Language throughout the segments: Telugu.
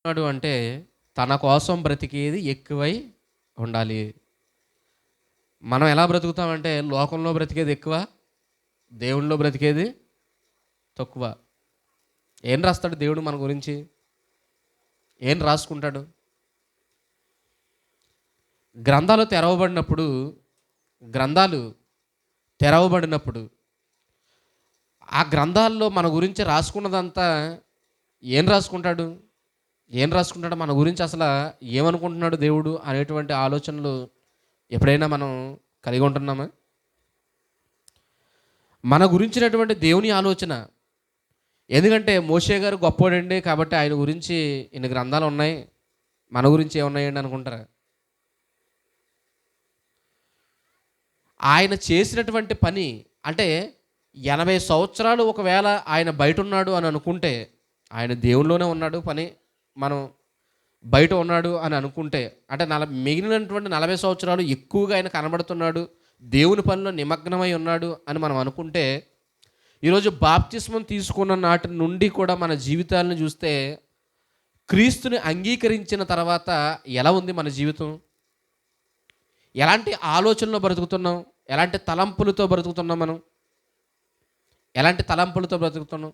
ఉన్నాడు అంటే తన కోసం బ్రతికేది ఎక్కువై ఉండాలి. మనం ఎలా బ్రతుకుతామంటే లోకంలో బ్రతికేది ఎక్కువ, దేవునిలో బ్రతికేది తక్కువ. ఏం రాస్తాడు దేవుడు మన గురించి? ఏం రాసుకుంటాడు? గ్రంథాలు తెరవబడినప్పుడు గ్రంథాలు తెరవబడినప్పుడు ఆ గ్రంథాల్లో మన గురించి రాసుకున్నదంతా ఏం రాసుకుంటాడు? ఏం రాసుకుంటాడు మన గురించి? అసలు ఏమనుకుంటున్నాడు దేవుడు అనేటువంటి ఆలోచనలు ఎప్పుడైనా మనం కలిగి ఉంటున్నామా? మన గురించినటువంటి దేవుని ఆలోచన. ఎందుకంటే మోషే గారు గొప్పోడండి కాబట్టి ఆయన గురించి ఇన్ని గ్రంథాలు ఉన్నాయి, మన గురించి ఏమున్నాయండి అనుకుంటారా? ఆయన చేసినటువంటి పని అంటే 80 సంవత్సరాలు ఒకవేళ ఆయన బయట ఉన్నాడు అని అనుకుంటే, ఆయన దేవునిలోనే ఉన్నాడు, పని మనం బయట ఉన్నాడు అని అనుకుంటే, అంటే మిగిలినటువంటి 40 సంవత్సరాలు ఎక్కువగా ఆయన కనబడుతున్నాడు, దేవుని పనిలో నిమగ్నమై ఉన్నాడు అని మనం అనుకుంటే, ఈరోజు బాప్తిస్మం తీసుకున్న నాటి నుండి కూడా మన జీవితాలను చూస్తే క్రీస్తుని అంగీకరించిన తర్వాత ఎలా ఉంది మన జీవితం? ఎలాంటి ఆలోచనలో బ్రతుకుతున్నాం? ఎలాంటి తలంపులతో బ్రతుకుతున్నాం? మనం ఎలాంటి తలంపులతో బ్రతుకుతున్నాం?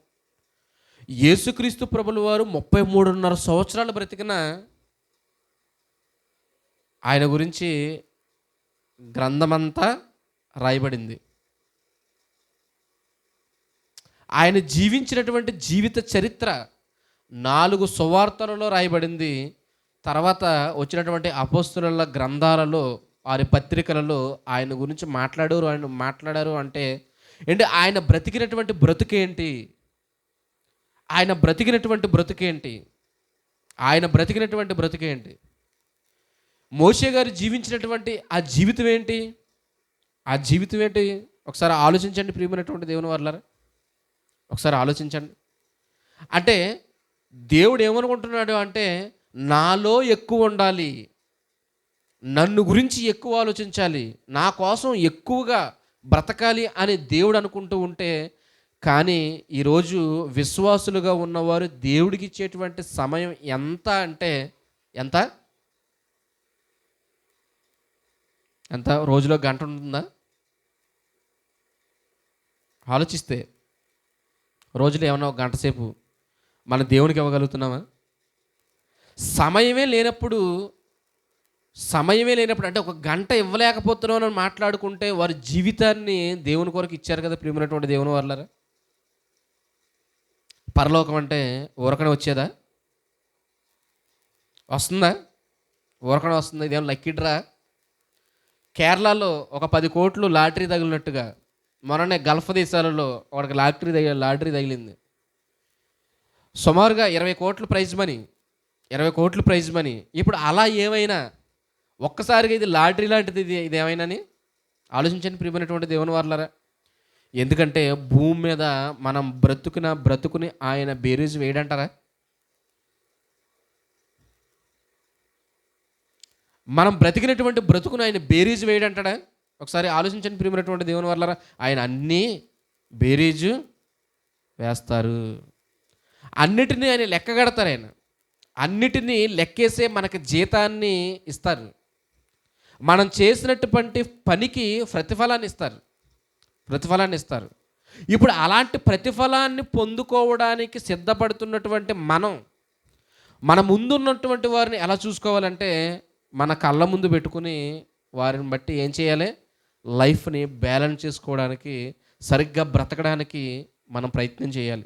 యేసుక్రీస్తు ప్రభుల వారు 33.5 సంవత్సరాలు బ్రతికిన ఆయన గురించి గ్రంథమంతా రాయబడింది. ఆయన జీవించినటువంటి జీవిత చరిత్ర 4 సువార్తలలో రాయబడింది. తర్వాత వచ్చినటువంటి అపోస్తుల గ్రంథాలలో, వారి పత్రికలలో ఆయన గురించి మాట్లాడారు అంటే ఏంటి? ఆయన బ్రతికినటువంటి బ్రతుకేంటి? ఆయన బ్రతికినటువంటి బ్రతుకేంటి? ఆయన బ్రతికినటువంటి బ్రతుకేంటి? మోషే గారు జీవించినటువంటి ఆ జీవితం ఏంటి? ఆ జీవితం ఏంటి? ఒకసారి ఆలోచించండి ప్రియమైనటువంటి దేవుని వారలారా, ఒకసారి ఆలోచించండి. అంటే దేవుడు ఏమనుకుంటున్నాడు అంటే నాలో ఎక్కువ ఉండాలి, నన్ను గురించి ఎక్కువ ఆలోచించాలి, నా కోసం ఎక్కువగా బ్రతకాలి అని దేవుడు అనుకుంటూ ఉంటే, కానీ ఈరోజు విశ్వాసులుగా ఉన్నవారు దేవుడికి ఇచ్చేటువంటి సమయం ఎంత అంటే ఎంత ఎంత రోజులో గంట ఉంటుందా? ఆలోచిస్తే రోజులో ఏమన్నా ఒక గంట సేపు మన దేవునికి ఇవ్వగలుగుతున్నామా? సమయమే లేనప్పుడు అంటే ఒక గంట ఇవ్వలేకపోతున్నాం అని మాట్లాడుకుంటే వారి జీవితాన్ని దేవుని కొరకు ఇచ్చారు కదా ప్రియమైనటువంటి దేవుని వాళ్ళారా. పరలోకం అంటే ఊరకనే వచ్చేదా? వస్తుందా? ఊరకనే వస్తుంది. ఇదేమో లక్కీడ్రా. కేరళలో ఒక 10 కోట్లు లాటరీ తగిలినట్టుగా మొన్ననే గల్ఫ్ దేశాలలో వాడికి లాటరీ తగిలింది. సుమారుగా 20 కోట్ల ప్రైజ్ మనీ. ఇప్పుడు అలా ఏమైనా ఒక్కసారిగా ఇది లాటరీ లాంటిది, ఇది ఏమైనాని ఆలోచించండి ప్రియమైనటువంటి దేవుని వారలారా. ఎందుకంటే భూమి మీద మనం బ్రతుకుని ఆయన బేరీజు వేయడంటారా? మనం బ్రతికినటువంటి బ్రతుకును ఆయన బేరీజు వేయడంటాడా? ఒకసారి ఆలోచించండి ప్రియమైనటువంటి దేవుని వారలారా. ఆయన అన్నీ బేరీజు వేస్తారు, అన్నిటినీ ఆయన లెక్కగడతారు. ఆయన అన్నిటినీ లెక్కేసే మనకి జీతాన్ని ఇస్తారు. మనం చేసినటువంటి పనికి ప్రతిఫలాన్ని ఇస్తారు. ఇప్పుడు అలాంటి ప్రతిఫలాన్ని పొందుకోవడానికి సిద్ధపడుతున్నటువంటి మన ముందున్నటువంటి వారిని ఎలా చూసుకోవాలంటే మన కళ్ళ ముందు పెట్టుకుని వారిని బట్టి ఏం చేయాలి? లైఫ్ని బ్యాలెన్స్ చేసుకోవడానికి, సరిగ్గా బ్రతకడానికి మనం ప్రయత్నం చేయాలి.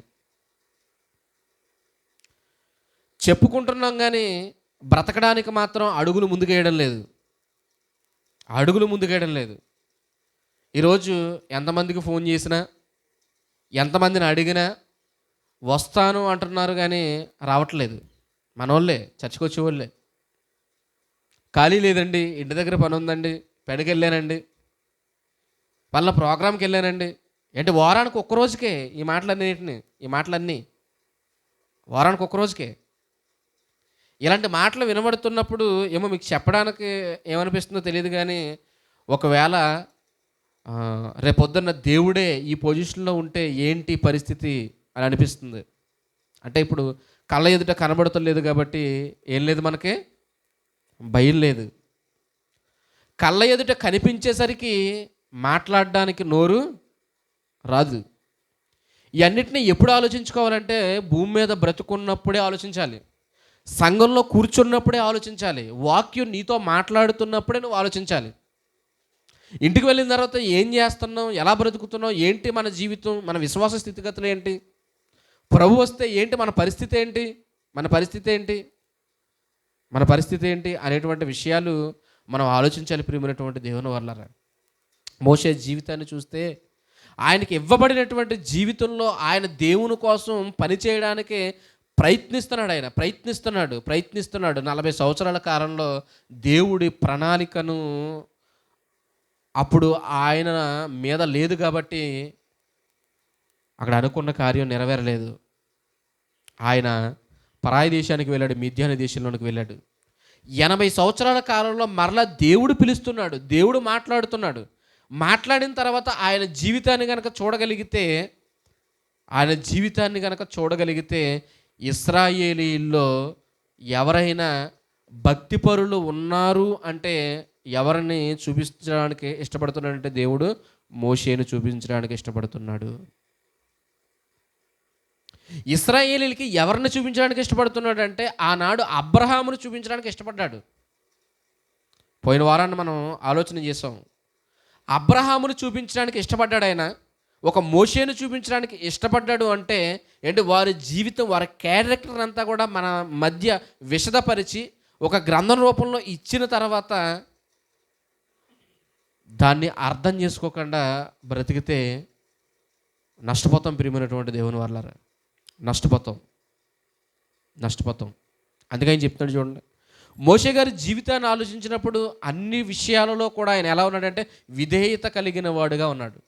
చెప్పుకుంటున్నాం కానీ బ్రతకడానికి మాత్రం అడుగులు ముందుకేయడం లేదు. ఈరోజు ఎంతమందికి ఫోన్ చేసినా, ఎంతమందిని అడిగినా వస్తాను అంటున్నారు కానీ రావట్లేదు. మనోళ్ళే, చర్చికి వచ్చేవాళ్ళే. ఖాళీ లేదండి, ఇంటి దగ్గర పని ఉందండి, పెళ్ళికి వెళ్ళానండి, పలానా ప్రోగ్రామ్కి వెళ్ళానండి. ఏంటి వారానికి ఒక్కరోజుకే ఈ మాటలన్నీ వారానికి ఒక్కరోజుకే. ఇలాంటి మాటలు వినబడుతున్నప్పుడు ఏమో మీకు చెప్పడానికి ఏమనిపిస్తుందో తెలియదు, కానీ ఒకవేళ రేపొద్దున్న దేవుడే ఈ పొజిషన్లో ఉంటే ఏంటి పరిస్థితి అని అనిపిస్తుంది. అంటే ఇప్పుడు కళ్ళ ఎదుట కనబడతలేదు కాబట్టి ఏం లేదు, మనకి భయం లేదు. కళ్ళ ఎదుట కనిపించేసరికి మాట్లాడడానికి నోరు రాదు. ఇవన్నిటిని ఎప్పుడు ఆలోచించుకోవాలంటే భూమి మీద బ్రతుకున్నప్పుడే ఆలోచించాలి, సంఘంలో కూర్చున్నప్పుడే ఆలోచించాలి, వాక్యం నీతో మాట్లాడుతున్నప్పుడే నువ్వు ఆలోచించాలి. ఇంటికి వెళ్ళిన తర్వాత ఏం చేస్తున్నావు, ఎలా బ్రతుకుతున్నావు, ఏంటి మన జీవితం, మన విశ్వాస స్థితిగతులు ఏంటి, ప్రభు వస్తే ఏంటి మన పరిస్థితి ఏంటి, మన పరిస్థితి ఏంటి, మన పరిస్థితి ఏంటి అనేటువంటి విషయాలు మనం ఆలోచించాలి. ప్రియమైనటువంటి దేవుని వల్లరా, మోషే జీవితాన్ని చూస్తే ఆయనకి ఇవ్వబడినటువంటి జీవితంలో ఆయన దేవుని కోసం పనిచేయడానికి ప్రయత్నిస్తున్నాడు. 40 సంవత్సరాల కాలంలో దేవుడి ప్రణాళికను అప్పుడు ఆయన మీద లేదు కాబట్టి అక్కడ అనుకున్న కార్యం నెరవేరలేదు. ఆయన పరాయి దేశానికి వెళ్ళాడు, మిద్యాను దేశంలోనికి వెళ్ళాడు. 80 సంవత్సరాల కాలంలో మరలా దేవుడు పిలుస్తున్నాడు, దేవుడు మాట్లాడుతున్నాడు. మాట్లాడిన తర్వాత ఆయన జీవితాన్ని కనుక చూడగలిగితే ఇశ్రాయేలీల్లో ఎవరైనా భక్తిపరులు ఉన్నారు అంటే ఎవరిని చూపించడానికి ఇష్టపడుతున్నాడంటే దేవుడు మోషేను చూపించడానికి ఇష్టపడుతున్నాడు. ఇశ్రాయేలీలకి ఎవరిని చూపించడానికి ఇష్టపడుతున్నాడు అంటే ఆనాడు అబ్రహామును చూపించడానికి ఇష్టపడ్డాడు. పోయిన వారాన్ని మనం ఆలోచన చేసాం. అబ్రహామును చూపించడానికి ఇష్టపడ్డాడు ఆయన. ఒక మోషేను చూపించడానికి ఇష్టపడ్డాడు అంటే ఏంటి, వారి జీవితం, వారి క్యారెక్టర్ అంతా కూడా మన మధ్య విశదపరిచి ఒక గ్రంథం రూపంలో ఇచ్చిన తర్వాత దాన్ని అర్థం చేసుకోకుండా బ్రతికితే నష్టపోతాం. ప్రియమైనటువంటి దేవుని వాళ్ళారా, నష్టపోతాం. అందుకని చెప్తున్నాడు చూడండి, మోషే గారి జీవితాన్ని ఆలోచించినప్పుడు అన్ని విషయాలలో కూడా ఆయన ఎలా ఉన్నాడంటే విధేయత కలిగిన వాడుగా ఉన్నాడు.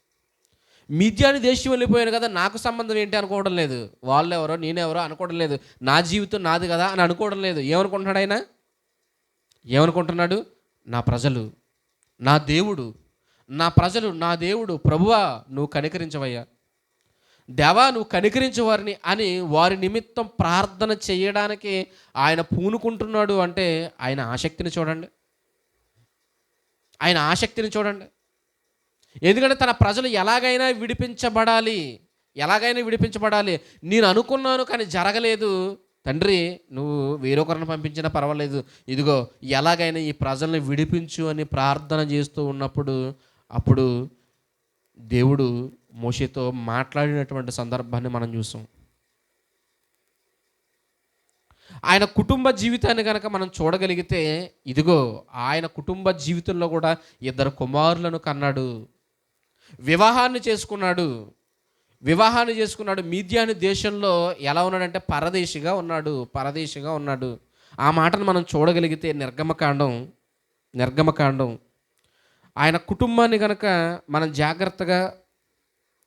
మిద్యాను దేశం వెళ్ళిపోయాను కదా, నాకు సంబంధం ఏంటి అనుకోవడం లేదు, వాళ్ళెవరో నేనెవరో అనుకోవడం లేదు, నా జీవితం నాది కదా అని అనుకోవడం లేదు. ఏమనుకుంటున్నాడు ఆయన? ఏమనుకుంటున్నాడు? నా ప్రజలు, నా దేవుడు, నా ప్రజలు, నా దేవుడు, ప్రభువా నువ్వు కనికరించవయ్యా, దేవా నువ్వు కనికరించు వారిని అని వారి నిమిత్తం ప్రార్థన చేయడానికి ఆయన పూనుకుంటున్నాడు. అంటే ఆయన ఆసక్తిని చూడండి. ఎందుకంటే తన ప్రజలు ఎలాగైనా విడిపించబడాలి. నేను అనుకున్నాను కానీ జరగలేదు, తండ్రి నువ్వు వేరొకరిని పంపించినా పర్వాలేదు, ఇదిగో ఎలాగైనా ఈ ప్రజల్ని విడిపించు అని ప్రార్థన చేస్తూ ఉన్నప్పుడు అప్పుడు దేవుడు మోషేతో మాట్లాడినటువంటి సందర్భాన్ని మనం చూసాం. ఆయన కుటుంబ జీవితాన్ని కనుక మనం చూడగలిగితే ఇదిగో ఆయన కుటుంబ జీవితంలో కూడా 2 కుమారులను కన్నాడు, వివాహాన్ని చేసుకున్నాడు. మిద్యాను దేశంలో ఎలా ఉన్నాడంటే పరదేశిగా ఉన్నాడు. ఆ మాటను మనం చూడగలిగితే నిర్గమకాండం ఆయన కుటుంబాన్ని కనుక మనం జాగ్రత్తగా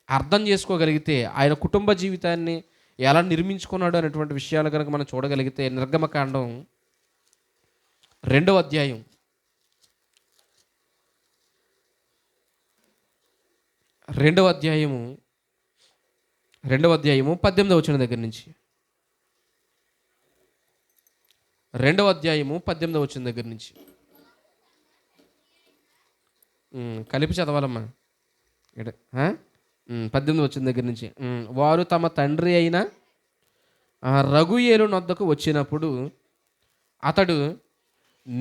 అర్థం చేసుకోగలిగితే, ఆయన కుటుంబ జీవితాన్ని ఎలా నిర్మించుకున్నాడు అనేటువంటి విషయాలు కనుక మనం చూడగలిగితే నిర్గమకాండం 2వ అధ్యాయం 18వ వచనం దగ్గర నుంచి 2వ అధ్యాయము 18వ వచనం దగ్గర నుంచి కలిపి చదవాలమ్మా. 18వ వచనం దగ్గర నుంచి, వారు తమ తండ్రి అయిన రగుయేలు నొద్దకు వచ్చినప్పుడు అతడు,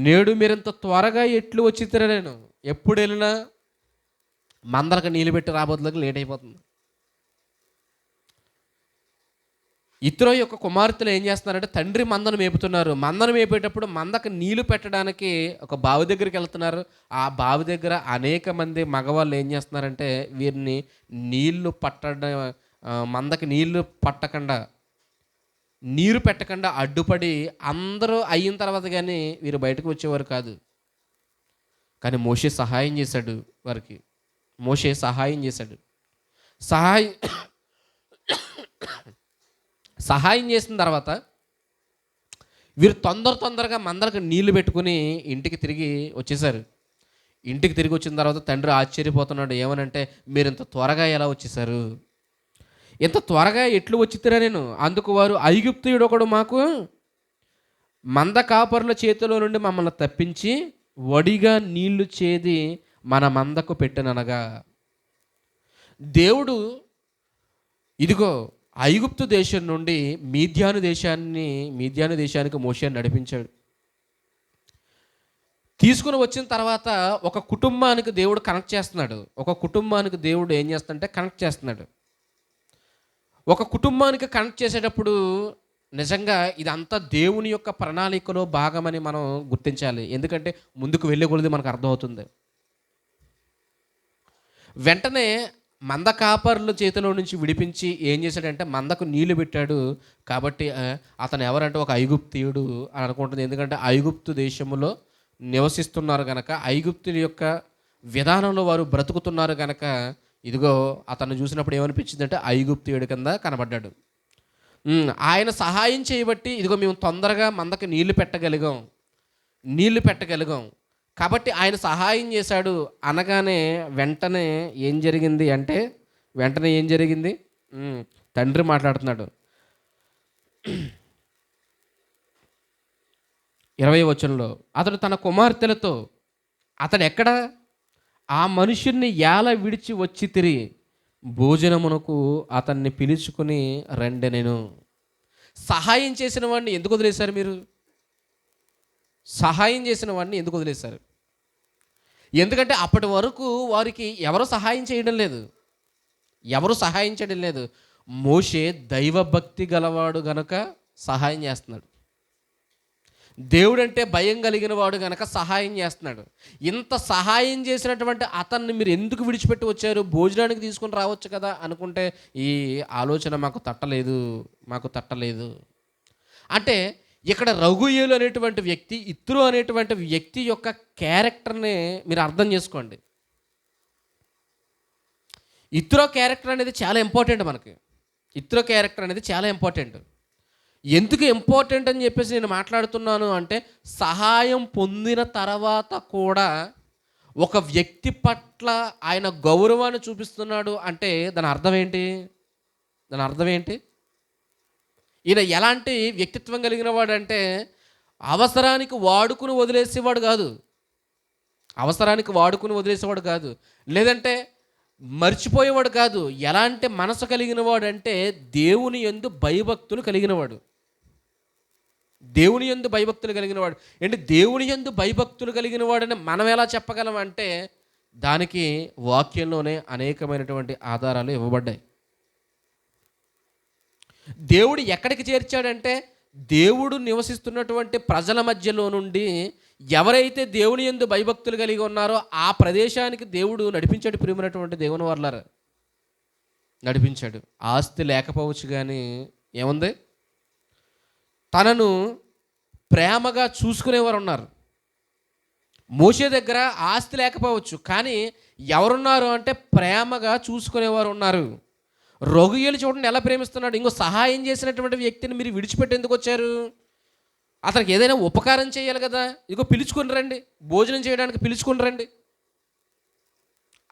నేడు మీరింత త్వరగా ఎట్లు వచ్చి తిరగలేను, ఎప్పుడు వెళ్ళినా మందలకు నీళ్ళు పెట్టి రాబోతులకు లేట్ అయిపోతుంది. ఇత్రో యొక్క కుమార్తెలు ఏం చేస్తున్నారంటే తండ్రి మందను మేపుతున్నారు. మందను మేపేటప్పుడు మందకు నీళ్లు పెట్టడానికి ఒక బావి దగ్గరికి వెళ్తున్నారు. ఆ బావి దగ్గర అనేక మంది మగవాళ్ళు ఏం చేస్తున్నారంటే వీరిని మందకి నీళ్లు పట్టకుండా, నీరు పెట్టకుండా అడ్డుపడి అందరూ అయిన తర్వాత కానీ వీరు బయటకు వచ్చేవారు కాదు. కానీ మోషే సహాయం చేశాడు వారికి. సహాయం చేసిన తర్వాత వీరు తొందరగా మందలకు నీళ్లు పెట్టుకుని ఇంటికి తిరిగి వచ్చేసారు. ఇంటికి తిరిగి వచ్చిన తర్వాత తండ్రి ఆశ్చర్యపోతున్నాడు. ఏమనంటే మీరు ఇంత త్వరగా ఎలా వచ్చేసారు? ఇంత త్వరగా ఎట్లు వచ్చితిరా నేను? అందుకు వారు, ఐగుప్తీయుడు ఒకడు మాకు మంద కాపరుల చేతిలో నుండి మమ్మల్ని తప్పించి వడిగా నీళ్లు చేది మన మందకు పెట్టెననగా. దేవుడు ఇదిగో ఐగుప్తు దేశం నుండి మీద్యాను దేశానికి మోషేని నడిపించాడు. తీసుకుని వచ్చిన తర్వాత ఒక కుటుంబానికి దేవుడు కనెక్ట్ చేస్తున్నాడు. ఒక కుటుంబానికి దేవుడు ఏం చేస్తాడంటే కనెక్ట్ చేస్తున్నాడు. ఒక కుటుంబానికి కనెక్ట్ చేసేటప్పుడు నిజంగా ఇదంతా దేవుని యొక్క ప్రణాళికలో భాగమని మనం గుర్తించాలి. ఎందుకంటే ముందుకు వెళ్ళే కొలది మనకు అర్థమవుతుంది. వెంటనే మంద కాపర్ల చేతిలో నుంచి విడిపించి ఏం చేశాడంటే మందకు నీళ్లు పెట్టాడు. కాబట్టి అతను ఎవరంటే ఒక ఐగుప్తీయుడు అని అనుకుంటుంది. ఎందుకంటే ఐగుప్తు దేశంలో నివసిస్తున్నారు కనుక, ఐగుప్తుల యొక్క విధానంలో వారు బ్రతుకుతున్నారు కనుక, ఇదిగో అతను చూసినప్పుడు ఏమనిపించిందంటే ఐగుప్తీయుడి కింద కనబడ్డాడు. ఆయన సహాయం చేయబట్టి ఇదిగో మేము తొందరగా మందకి నీళ్లు పెట్టగలిగాం కాబట్టి ఆయన సహాయం చేశాడు అనగానే వెంటనే ఏం జరిగింది తండ్రి మాట్లాడుతున్నాడు. 20వ వచనంలో, అతడు తన కుమార్తెలతో, అతడు ఎక్కడ? ఆ మనుషుల్ని ఏల విడిచి వచ్చి తిరిగి భోజనమునకు అతన్ని పిలుచుకుని రండి. నేను సహాయం చేసిన వాడిని ఎందుకు వదిలేశారు? మీరు సహాయం చేసిన వాడిని ఎందుకు వదిలేశారు? ఎందుకంటే అప్పటి వరకు వారికి ఎవరు సహాయం చేయడం లేదు. మోషే దైవభక్తి గలవాడు గనక సహాయం చేస్తున్నాడు. దేవుడంటే భయం కలిగిన వాడు గనక సహాయం చేస్తున్నాడు. ఇంత సహాయం చేసినటువంటి అతన్ని మీరు ఎందుకు విడిచిపెట్టి వచ్చారు? భోజనానికి తీసుకుని రావచ్చు కదా అనుకుంటే ఈ ఆలోచన మాకు తట్టలేదు. అంటే ఇక్కడ రఘుయేలు అనేటువంటి వ్యక్తి, ఇత్రో అనేటువంటి వ్యక్తి యొక్క క్యారెక్టర్ని మీరు అర్థం చేసుకోండి. ఇత్రో క్యారెక్టర్ అనేది చాలా ఇంపార్టెంట్ మనకి. ఎందుకు ఇంపార్టెంట్ అని చెప్పేసి నేను మాట్లాడుతున్నాను అంటే, సహాయం పొందిన తర్వాత కూడా ఒక వ్యక్తి పట్ల ఆయన గౌరవాన్ని చూపిస్తున్నాడు అంటే దాని అర్థం ఏంటి? ఈయన ఎలాంటి వ్యక్తిత్వం కలిగిన వాడు అంటే, అవసరానికి వాడుకుని వదిలేసేవాడు కాదు, లేదంటే మర్చిపోయేవాడు కాదు. ఎలాంటి మనసు కలిగిన వాడు అంటే దేవుని యందు భయభక్తులు కలిగిన వాడు. దేవుని యందు భయభక్తులు కలిగిన వాడని మనం ఎలా చెప్పగలం అంటే, దానికి వాక్యంలోనే అనేకమైనటువంటి ఆధారాలు ఇవ్వబడ్డాయి. దేవుడు ఎక్కడికి చేర్చాడంటే, దేవుడు నివసిస్తున్నటువంటి ప్రజల మధ్యలో నుండి ఎవరైతే దేవుని యందు భయభక్తులు కలిగి ఉన్నారో ఆ ప్రదేశానికి దేవుడు నడిపించాడు. ప్రియమైనటువంటి దేవుని వర్లారా, నడిపించాడు. ఆస్తి లేకపోవచ్చు కానీ ఏముంది, తనను ప్రేమగా చూసుకునేవారు ఉన్నారు. మోషే దగ్గర ఆస్తి లేకపోవచ్చు కానీ ఎవరున్నారు అంటే ప్రేమగా చూసుకునేవారు ఉన్నారు. రఘుయేలు చూడండి ఎలా ప్రేమిస్తున్నాడు. ఇంకో సహాయం చేసినటువంటి వ్యక్తిని మీరు విడిచిపెట్టి ఎందుకు వచ్చారు? అతనికి ఏదైనా ఉపకారం చేయాలి కదా. ఇదిగో పిలుచుకుని రండి, భోజనం చేయడానికి పిలుచుకుని రండి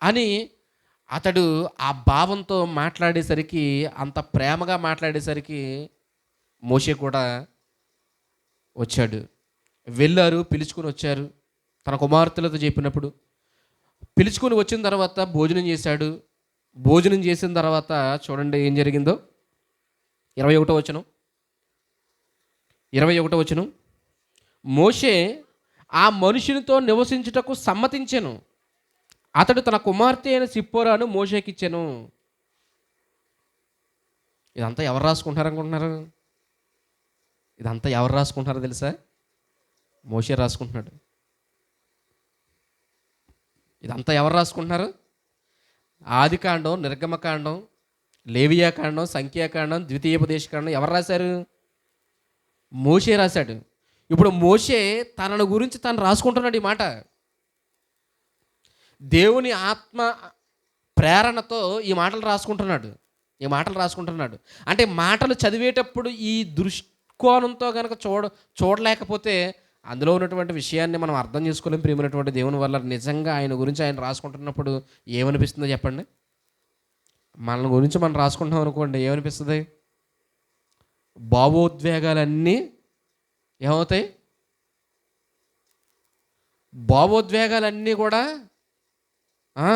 అని అతడు ఆ భావంతో మాట్లాడేసరికి, అంత ప్రేమగా మాట్లాడేసరికి మోషే కూడా వచ్చాడు. వెళ్ళారు, పిలుచుకుని వచ్చారు. తన కుమార్తెలతో చెప్పినప్పుడు పిలుచుకొని వచ్చిన తర్వాత భోజనం చేశాడు. భోజనం చేసిన తర్వాత చూడండి ఏం జరిగిందో. 21వ వచనం, మోషే ఆ మనుషునితో నివసించుటకు సమ్మతించెను. అతడు తన కుమార్తె అయిన సిప్పోరాను మోషేకిచ్చెను. ఇదంతా ఎవరు రాసుకుంటున్నారో తెలుసా? మోషే రాసుకుంటున్నాడు. ఇదంతా ఎవరు రాసుకుంటున్నారు? ఆదికాండం, నిర్గమకాండం, లేవియాకాండం, సంఖ్యాకాండం, ద్వితీయోపదేశకాండం ఎవరు రాశారు? మోషే రాశాడు. ఇప్పుడు మోషే తనను గురించి తను రాసుకుంటున్నాడు. ఈ మాట దేవుని ఆత్మ ప్రేరణతో ఈ మాటలు రాసుకుంటున్నాడు. అంటే మాటలు చదివేటప్పుడు ఈ దృష్కోణంతో కనుక చూడలేకపోతే అందులో ఉన్నటువంటి విషయాన్ని మనం అర్థం చేసుకోలేం. ప్రియమైనటువంటి దేవుని వల్ల నిజంగా ఆయన గురించి ఆయన రాసుకుంటున్నప్పుడు ఏమనిపిస్తుందో చెప్పండి. మన గురించి మనం రాసుకుంటాం అనుకోండి, ఏమనిపిస్తుంది? భావోద్వేగాలన్నీ ఏమవుతాయి? భావోద్వేగాలన్నీ కూడా ఆ,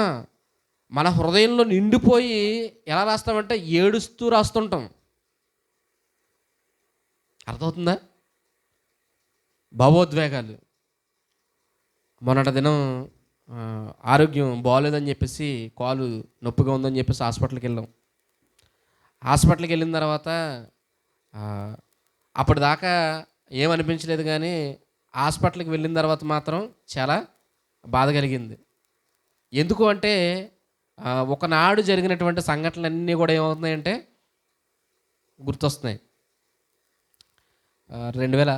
మన హృదయంలో నిండిపోయి ఎలా రాస్తామంటే ఏడుస్తూ రాస్తుంటాం. అర్థమవుతుందా? భావోద్వేగాలు. మొన్నటి దినం ఆ, ఆరోగ్యం బాగోలేదని చెప్పేసి, కాలు నొప్పిగా ఉందని చెప్పేసి హాస్పిటల్కి వెళ్ళాం. హాస్పిటల్కి వెళ్ళిన తర్వాత ఆ, అప్పటిదాకా ఏమనిపించలేదు, కానీ హాస్పిటల్కి వెళ్ళిన తర్వాత మాత్రం చాలా బాధ కలిగింది. ఎందుకు అంటే ఒకనాడు జరిగినటువంటి సంఘటనలన్నీ కూడా ఏమవుతున్నాయంటే గుర్తొస్తున్నాయి. 2000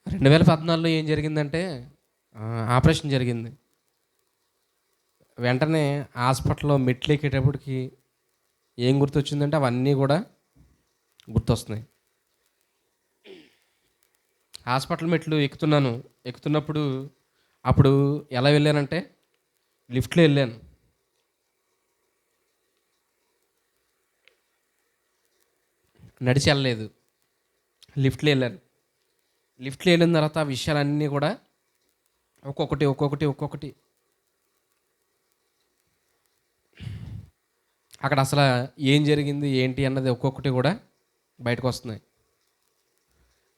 2014లో ఏం జరిగిందంటే ఆపరేషన్ జరిగింది. వెంటనే హాస్పిటల్లో మెట్లు ఎక్కేటప్పటికి ఏం గుర్తొచ్చిందంటే అవన్నీ కూడా గుర్తొస్తున్నాయి. హాస్పిటల్ మెట్లు ఎక్కుతున్నప్పుడు అప్పుడు ఎలా వెళ్ళానంటే లిఫ్ట్లో వెళ్ళాను. నడిచి వెళ్ళలేదు, లిఫ్ట్లో వెళ్ళాను. లిఫ్ట్లో వెళ్ళిన తర్వాత ఆ విషయాలన్నీ కూడా ఒక్కొక్కటి అక్కడ అసలు ఏం జరిగింది ఏంటి అన్నది ఒక్కొక్కటి కూడా బయటకు వస్తున్నాయి.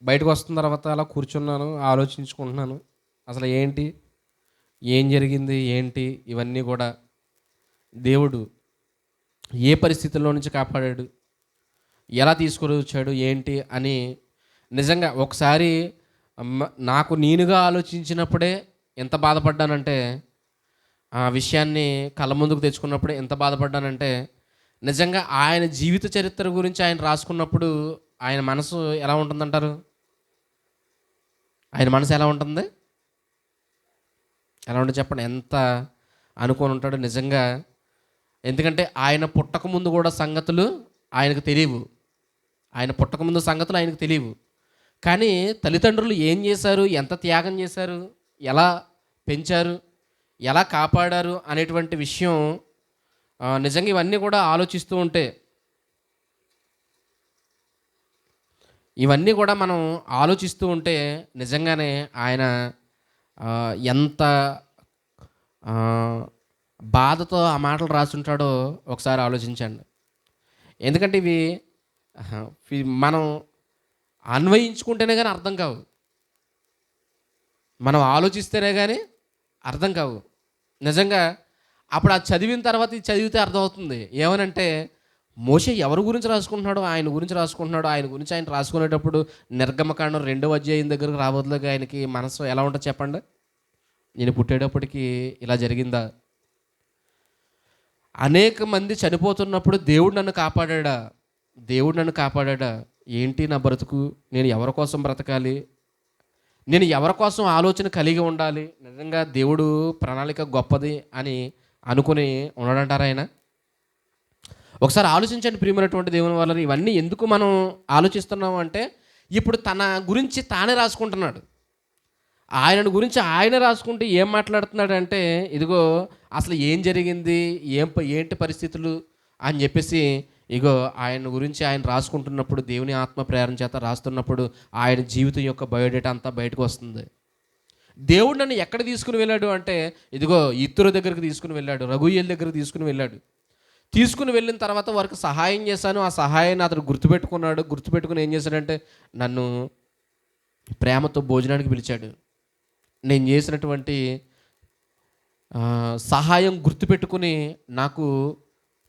బయటకు వస్తున్న తర్వాత అలా కూర్చున్నాను, ఆలోచించుకుంటున్నాను. అసలు ఏంటి, ఏం జరిగింది ఏంటి, ఇవన్నీ కూడా దేవుడు ఏ పరిస్థితుల్లో నుంచి కాపాడాడు, ఎలా తీసుకొని వచ్చాడు ఏంటి అని నిజంగా ఒకసారి నాకు నేనుగా ఆలోచించినప్పుడే ఎంత బాధపడ్డానంటే, ఆ విషయాన్ని కళ్ళ ముందుకు తెచ్చుకున్నప్పుడే ఎంత బాధపడ్డానంటే, నిజంగా ఆయన జీవిత చరిత్ర గురించి ఆయన రాసుకున్నప్పుడు ఆయన మనసు ఎలా ఉంటుందంటారు? ఆయన మనసు ఎలా ఉంటుంది? ఎలా ఉంటుంది చెప్పండి? ఎంత అనుకొని ఉంటాడో నిజంగా. ఎందుకంటే ఆయన పుట్టకముందు కూడా సంగతులు ఆయనకు తెలియవు. ఆయన పుట్టకముందు సంగతులు ఆయనకు తెలియవు. కానీ తల్లిదండ్రులు ఏం చేశారు, ఎంత త్యాగం చేశారు, ఎలా పెంచారు, ఎలా కాపాడారు అనేటువంటి విషయం నిజంగా ఇవన్నీ కూడా ఆలోచిస్తూ ఉంటే, ఇవన్నీ కూడా మనం ఆలోచిస్తూ ఉంటే నిజంగానే ఆయన ఎంత బాధతో ఆ మాటలు రాసుంటాడో ఒకసారి ఆలోచించండి. ఎందుకంటే మనం అన్వయించుకుంటేనే కానీ అర్థం కావు, మనం ఆలోచిస్తేనే కానీ అర్థం కావు. నిజంగా అప్పుడు అది చదివిన తర్వాత ఇది చదివితే అర్థమవుతుంది. ఏమనంటే మోషే ఎవరి గురించి రాసుకుంటున్నాడో ఆయన గురించి రాసుకుంటున్నాడు. ఆయన గురించి ఆయన రాసుకునేటప్పుడు నిర్గమకాండం 2వ అధ్యాయం దగ్గరకు రాబోతులేగా ఆయనకి మనసు ఎలా ఉంటుంది చెప్పండి? నేను పుట్టేటప్పటికి ఇలా జరిగిందా? అనేక మంది చనిపోతున్నప్పుడు దేవుడు నన్ను కాపాడా, దేవుడు నన్ను కాపాడా. ఏంటి నా బ్రతుకు, నేను ఎవరి కోసం బ్రతకాలి, నేను ఎవరి కోసం ఆలోచన కలిగి ఉండాలి, నిజంగా దేవుడు ప్రణాళిక గొప్పది అని అనుకుని ఉన్నాడంటారా ఆయన? ఒకసారి ఆలోచించండి ప్రియమైనటువంటి దేవుని వల్ల. ఇవన్నీ ఎందుకు మనం ఆలోచిస్తున్నాం అంటే, ఇప్పుడు తన గురించి తానే రాసుకుంటున్నాడు. ఆయనను గురించి ఆయన రాసుకుంటే ఏం మాట్లాడుతున్నాడు అంటే, ఇదిగో అసలు ఏం జరిగింది, ఏంటి పరిస్థితులు అని చెప్పేసి ఇగో ఆయన గురించి ఆయన రాసుకుంటున్నప్పుడు, దేవుని ఆత్మ ప్రేరణ చేత రాస్తున్నప్పుడు ఆయన జీవితం యొక్క బయోడేటా అంతా బయటకు వస్తుంది. దేవుడు నన్ను ఎక్కడ తీసుకుని వెళ్ళాడు అంటే, ఇదిగో ఇత్తురు దగ్గరికి తీసుకుని వెళ్ళాడు, రఘుయేలు దగ్గరికి తీసుకుని వెళ్ళాడు. తీసుకుని వెళ్ళిన తర్వాత వారికి సహాయం చేశాను. ఆ సహాయాన్ని అతను గుర్తుపెట్టుకున్నాడు. గుర్తుపెట్టుకుని ఏం చేశాడంటే, నన్ను ప్రేమతో భోజనానికి పిలిచాడు. నేను చేసినటువంటి సహాయం గుర్తుపెట్టుకుని నాకు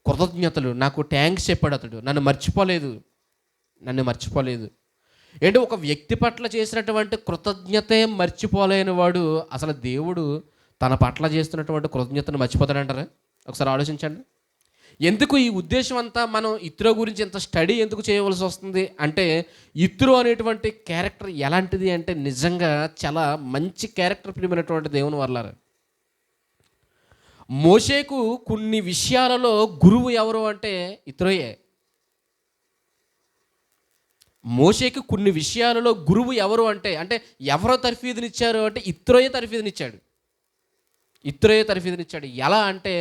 కృతజ్ఞతలు, నాకు థ్యాంక్స్ చెప్పాడు అతడు. నన్ను మర్చిపోలేదు. ఏంటి, ఒక వ్యక్తి పట్ల చేసినటువంటి కృతజ్ఞతే మర్చిపోలేని వాడు అసలు దేవుడు తన పట్ల చేస్తున్నటువంటి కృతజ్ఞతను మర్చిపోతాడంటారా? ఒకసారి ఆలోచించండి. ఎందుకు ఈ ఉద్దేశం అంతా మనం ఇత్రో గురించి ఇంత స్టడీ ఎందుకు చేయవలసి వస్తుంది అంటే, ఇత్రో అనేటువంటి క్యారెక్టర్ ఎలాంటిది అంటే నిజంగా చాలా మంచి క్యారెక్టర్ ప్రియమైనటువంటి దేవుని వర్లారా. మోషేకు కొన్ని విషయాలలో గురువు ఎవరు అంటే ఇత్రోయే. మోషేకి కొన్ని విషయాలలో గురువు ఎవరు అంటే ఎవరో తర్ఫీదునిచ్చారు అంటే ఇత్రోయే తర్ఫీదునిచ్చాడు. ఇత్రోయే తర్ఫీదునిచ్చాడు. ఎలా అంటే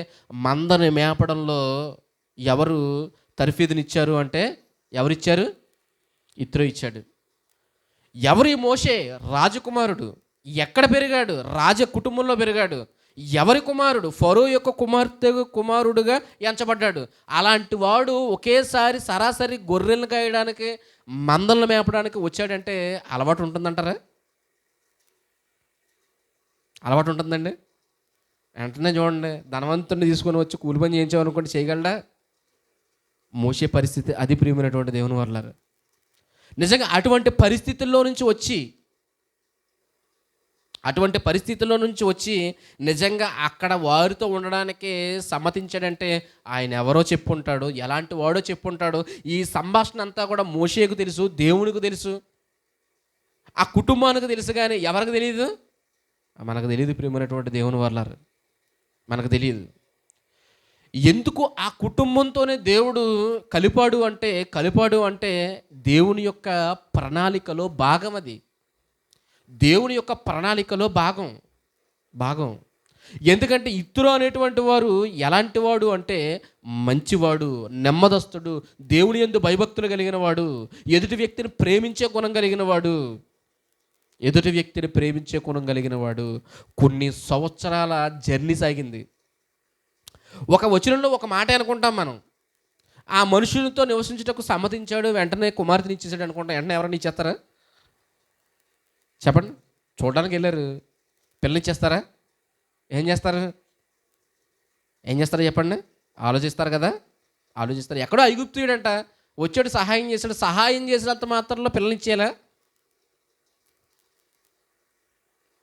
మందని మేపడంలో ఎవరు తర్ఫీదునిచ్చారు అంటే ఎవరిచ్చారు? ఇత్రో ఇచ్చాడు. ఎవరి మోషే? రాజకుమారుడు. ఎక్కడ పెరిగాడు? రాజ కుటుంబంలో పెరిగాడు. ఎవరి కుమారుడు? ఫరో యొక్క కుమారుడుగా ఎంచబడ్డాడు. అలాంటి వాడు ఒకేసారి సరాసరి గొర్రెలను కాయడానికి, మందలను మేపడానికి వచ్చాడంటే అలవాటు ఉంటుందంటారా? అలవాటు ఉంటుందండి? వెంటనే చూడండి, ధనవంతుడిని తీసుకొని వచ్చి కూలి పని చేయించామనుకోండి, చేయగలడా? మోసే పరిస్థితి అది ప్రియమైనటువంటి దేవుని వర్లారు. నిజంగా అటువంటి పరిస్థితుల్లో నుంచి వచ్చి నిజంగా అక్కడ వారితో ఉండడానికి సమ్మతించాడంటే ఆయన ఎవరో చెప్పుంటాడు, ఎలాంటి వాడో చెప్పుంటాడు. ఈ సంభాషణ అంతా కూడా మోషేకు తెలుసు, దేవునికి తెలుసు, ఆ కుటుంబానికి తెలుసు. కానీ ఎవరికి తెలియదు? మనకు తెలియదు ప్రియమైనటువంటి దేవుని వర్లారు, మనకు తెలియదు. ఎందుకు ఆ కుటుంబంతోనే దేవుడు కలిపాడు అంటే దేవుని యొక్క ప్రణాళికలో భాగం. అది దేవుని యొక్క ప్రణాళికలో భాగం. ఎందుకంటే ఇత్రో అనేటువంటి వారు ఎలాంటి వాడు అంటే మంచివాడు, నెమ్మదస్తుడు, దేవుని యందు భయభక్తులు కలిగిన వాడు, ఎదుటి వ్యక్తిని ప్రేమించే గుణం కలిగిన వాడు. కొన్ని సంవత్సరాల జర్నీ సాగింది. ఒక వచనంలో ఒక మాట అనుకుంటాం మనం, ఆ మనుషులతో నివసించుటకు సమ్మతించాడు, వెంటనే కుమార్తెని ఇచ్చేసాడు అనుకుంటాం. వెంటనే ఎవరైనా ఇచ్చేస్తారా? చెప్పండి. చూడడానికి వెళ్ళారు, పిల్లనిచ్చేస్తారా? ఏం చేస్తారు చెప్పండి. ఆలోచిస్తారు కదా, ఆలోచిస్తారు. ఎక్కడో ఐగుప్తీయుడంట వచ్చాడు, సహాయం చేసినంత మాత్రంలో పిల్లనిచ్చేలా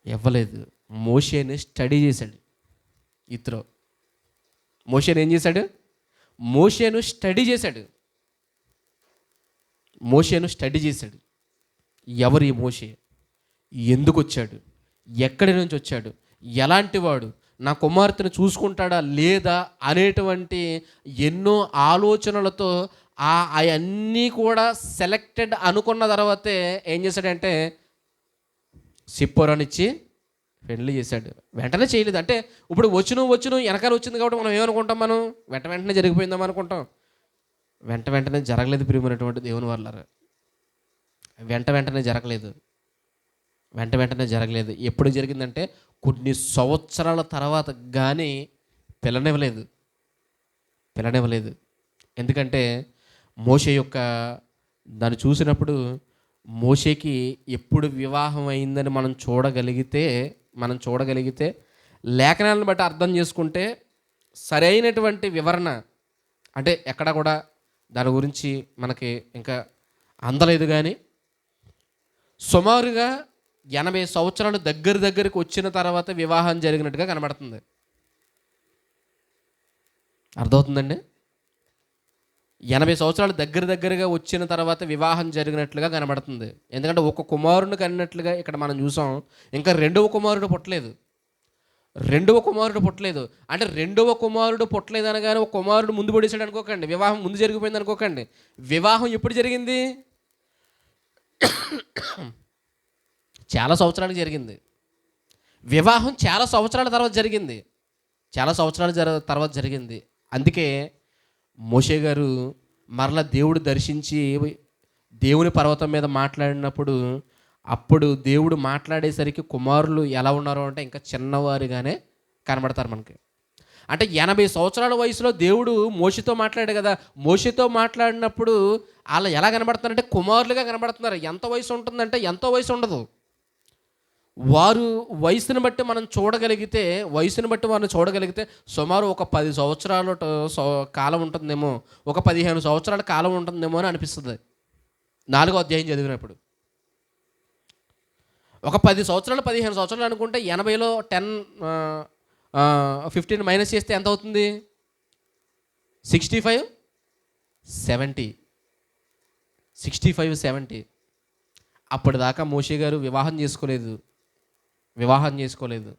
ఇవ్వలేదు. మోషేని స్టడీ చేశాడు ఇత్రో. మోషేని ఏం చేశాడు? మోషేను స్టడీ చేశాడు. ఎవరు ఈ మోషే? ఎందుకు వచ్చాడు? ఎక్కడి నుంచి వచ్చాడు? ఎలాంటి వాడు? నా కుమార్తెను చూసుకుంటాడా లేదా అనేటువంటి ఎన్నో ఆలోచనలతో అవన్నీ కూడా సెలెక్టెడ్ అనుకున్న తర్వాతే ఏం చేశాడంటే సిప్పోరానిచ్చి పెళ్లి చేశాడు. వెంటనే చేయలేదు. అంటే ఇప్పుడు వచ్చును వెనకాల వచ్చింది కాబట్టి మనం ఏమనుకుంటాం? మనం వెంటనే జరిగిపోయిందాం అనుకుంటాం. వెంటనే జరగలేదు ప్రియమైనటువంటి దేవుని వర్లారా. వెంటనే జరగలేదు. ఎప్పుడు జరిగిందంటే కొన్ని సంవత్సరాల తర్వాత కానీ పిల్లనివ్వలేదు. ఎందుకంటే మోషే యొక్క దాన్ని చూసినప్పుడు మోషేకి ఎప్పుడు వివాహం అయిందని మనం చూడగలిగితే లేఖనాలను బట్టి అర్థం చేసుకుంటే సరైనటువంటి వివరణ అంటే ఎక్కడ కూడా దాని గురించి మనకి ఇంకా అందలేదు. కానీ సుమారుగా 80 సంవత్సరాలు దగ్గరికి వచ్చిన తర్వాత వివాహం జరిగినట్టుగా కనబడుతుంది. అర్థమవుతుందండి? 80 సంవత్సరాలు దగ్గరగా వచ్చిన తర్వాత వివాహం జరిగినట్లుగా కనబడుతుంది. ఎందుకంటే ఒక కుమారుని కన్నట్లుగా ఇక్కడ మనం చూసాం. ఇంకా రెండవ కుమారుడు పుట్టలేదు. అంటే రెండవ కుమారుడు పుట్టలేదు అనగానే ఒక కుమారుడు ముందు పడేసాడు అనుకోకండి, వివాహం ముందు జరిగిపోయింది అనుకోకండి. వివాహం ఎప్పుడు జరిగింది? చాలా సంవత్సరాలకు జరిగింది. వివాహం చాలా సంవత్సరాల తర్వాత జరిగింది. అందుకే మోషే గారు మరలా దేవుడు దర్శించి దేవుని పర్వతం మీద మాట్లాడినప్పుడు అప్పుడు దేవుడు మాట్లాడేసరికి కుమారులు ఎలా ఉన్నారో అంటే ఇంకా చిన్నవారుగానే కనబడతారు మనకి. అంటే 80 సంవత్సరాల వయసులో దేవుడు మోషేతో మాట్లాడాడు కదా. మోషేతో మాట్లాడినప్పుడు అలా ఎలా కనబడుతున్నారంటే కుమారులుగా కనబడుతున్నారు. ఎంత వయసు ఉంటుందంటే ఎంతో వయసు ఉండదు. వారు వయసుని బట్టి మనం చూడగలిగితే సుమారు ఒక 10 సంవత్సరాల కాలం ఉంటుందేమో, ఒక 15 సంవత్సరాల కాలం ఉంటుందేమో అని అనిపిస్తుంది 4వ అధ్యాయం చదివినప్పుడు. ఒక 10 సంవత్సరాలు 15 సంవత్సరాలు అనుకుంటే 80లో 15 మైనస్ చేస్తే ఎంత అవుతుంది? 65 70 65 70. అప్పటిదాకా మోషే గారు వివాహం చేసుకోలేదు.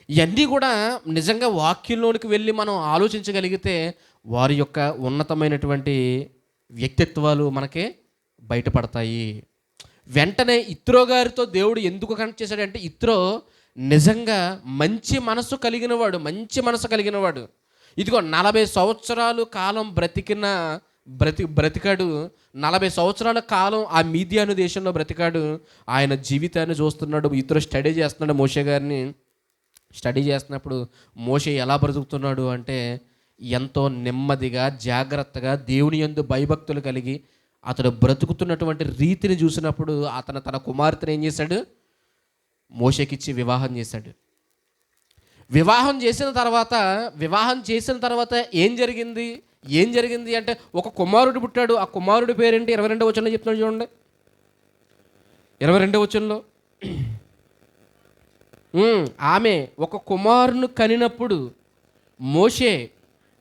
ఇవన్నీ కూడా నిజంగా వాక్యంలోనికి వెళ్ళి మనం ఆలోచించగలిగితే వారి యొక్క ఉన్నతమైనటువంటి వ్యక్తిత్వాలు మనకే బయటపడతాయి. వెంటనే ఇత్రో గారితో దేవుడు ఎందుకు కనెక్ట్ చేశాడంటే, ఇత్రో నిజంగా మంచి మనసు కలిగినవాడు. ఇదిగో 40 సంవత్సరాలు కాలం బ్రతికాడు. 40 సంవత్సరాల కాలం ఆ మీదియాను దేశంలో బ్రతికాడు. ఆయన జీవితాన్ని చూస్తున్నాడు. ఇతరు స్టడీ చేస్తున్నాడు. మోషే గారిని స్టడీ చేస్తున్నప్పుడు మోషే ఎలా బ్రతుకుతున్నాడు అంటే, ఎంతో నెమ్మదిగా జాగ్రత్తగా దేవుని యందు భయభక్తులు కలిగి అతడు బ్రతుకుతున్నటువంటి రీతిని చూసినప్పుడు తన కుమార్తెను ఏం చేశాడు? మోషేకిచ్చి వివాహం చేశాడు. వివాహం చేసిన తర్వాత ఏం జరిగింది అంటే, ఒక కుమారుడు పుట్టాడు. ఆ కుమారుడి పేరేంటి? 22వ వచనంలో చెప్తున్నాడు చూడండి. 22వ వచనంలో ఆమె ఒక కుమారుని కనినప్పుడు మోషే,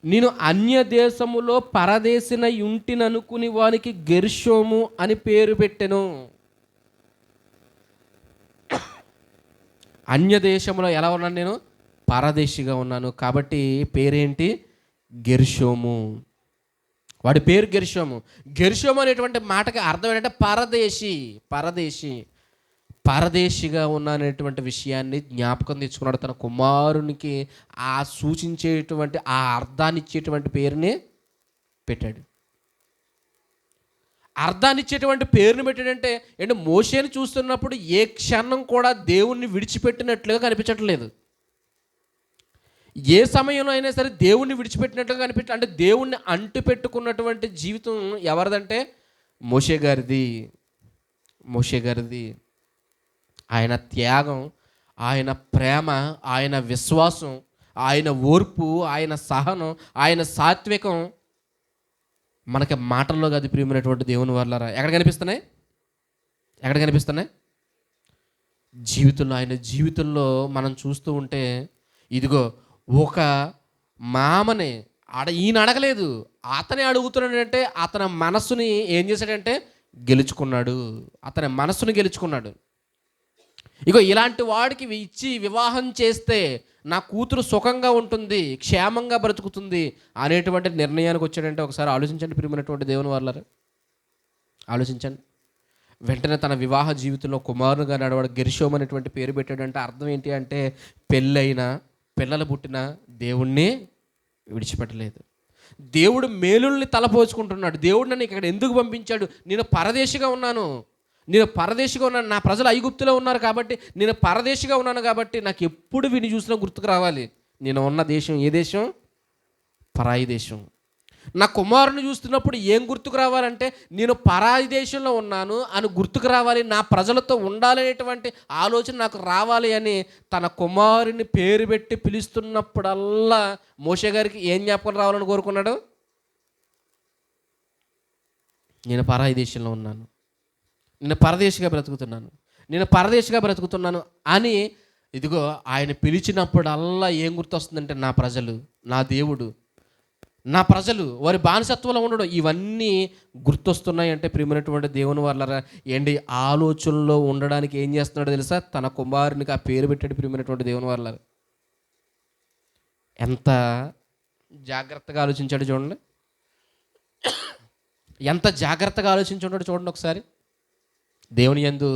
నేను అన్య దేశములో పరదేశిన యుంటిననుకుని వానికి గెర్షోము అని పేరు పెట్టెను. అన్య దేశంలో ఎలా ఉన్నాను? నేను పరదేశిగా ఉన్నాను. కాబట్టి పేరేంటి? గెర్షోము. వాడి పేరు గెర్షోము. గెర్షోము అనేటువంటి మాటకి అర్థం ఏంటంటే పరదేశిగా ఉన్నటువంటి విషయాన్ని జ్ఞాపకం తెచ్చుకున్నాడు. తన కుమారునికి ఆ సూచించేటువంటి ఆ అర్థాన్ని ఇచ్చేటువంటి పేరుని పెట్టాడు. అర్థాన్ని ఇచ్చేటువంటి పేరుని పెట్టాడంటే ఏంటంటే, మోషేని చూస్తున్నప్పుడు ఏ క్షణం కూడా దేవుణ్ణి విడిచిపెట్టినట్లుగా కనిపించట్లేదు. ఏ సమయంలో అయినా సరే దేవుణ్ణి విడిచిపెట్టినట్లుగా అంటే దేవుణ్ణి అంటు పెట్టుకున్నటువంటి జీవితం ఎవరిదంటే మోషే గారిది. ఆయన త్యాగం, ఆయన ప్రేమ, ఆయన విశ్వాసం, ఆయన ఓర్పు, ఆయన సహనం, ఆయన సాత్వికం మనకి మాటల్లో కాదు ప్రియమైనటువంటి దేవుని వాళ్ళారా. ఎక్కడ కనిపిస్తున్నాయి? జీవితంలో. ఆయన జీవితంలో మనం చూస్తూ ఉంటే, ఇదిగో ఒక మామని ఈయన అడగలేదు, అతనే అడుగుతున్నాడంటే అతని మనస్సుని ఏం చేశాడంటే గెలుచుకున్నాడు. ఇగో ఇలాంటి వాడికి ఇచ్చి వివాహం చేస్తే నా కూతురు సుఖంగా ఉంటుంది, క్షేమంగా బ్రతుకుతుంది అనేటువంటి నిర్ణయానికి వచ్చాడంటే ఒకసారి ఆలోచించండి ప్రియమైనటువంటి దేవుని వాళ్ళారా. ఆలోచించండి. వెంటనే తన వివాహ జీవితంలో కుమారునిగా నడవాడు. గెర్షోము అనేటువంటి పేరు పెట్టాడంటే అర్థం ఏంటి అంటే, పిల్లలు పుట్టిన దేవుణ్ణి విడిచిపెట్టలేదు. దేవుడు మేలుల్ని తలపోచుకుంటున్నాడు. దేవుడు నన్ను ఇక్కడ ఎందుకు పంపించాడు? నేను పరదేశిగా ఉన్నాను, నా ప్రజలు ఐగుప్తులో ఉన్నారు కాబట్టి, నేను పరదేశిగా ఉన్నాను కాబట్టి నాకు ఎప్పుడు విని చూసినా గుర్తుకు రావాలి, నేను ఉన్న దేశం ఏ దేశం? పరాయి దేశం. నా కుమారుని చూస్తున్నప్పుడు ఏం గుర్తుకు రావాలంటే, నేను పరాయి దేశంలో ఉన్నాను అని గుర్తుకు రావాలి, నా ప్రజలతో ఉండాలనేటువంటి ఆలోచన నాకు రావాలి అని తన కుమారుని పేరు పెట్టి పిలుస్తున్నప్పుడల్లా మోషే గారికి ఏం జ్ఞాపకం రావాలని కోరుకున్నాడు? నేను పరాయి దేశంలో ఉన్నాను, నేను పరదేశిగా బ్రతుకుతున్నాను అని. ఇదిగో ఆయన పిలిచినప్పుడల్లా ఏం గుర్తొస్తుందంటే, నా ప్రజలు, నా దేవుడు, నా ప్రజలు, వారి బానిసత్వంలో ఉండడం, ఇవన్నీ గుర్తొస్తున్నాయి. అంటే ప్రియమైనటువంటి దేవుని వాళ్ళ ఏంటి ఆలోచనలో ఉండడానికి ఏం చేస్తున్నాడో తెలుసా? తన కుమారునికి ఆ పేరు పెట్టాడు. ప్రియమైనటువంటి దేవుని వాళ్ళ ఎంత జాగ్రత్తగా ఆలోచించాడు చూడండి, ఎంత జాగ్రత్తగా ఆలోచించుంటాడు చూడండి ఒకసారి. దేవుని యందు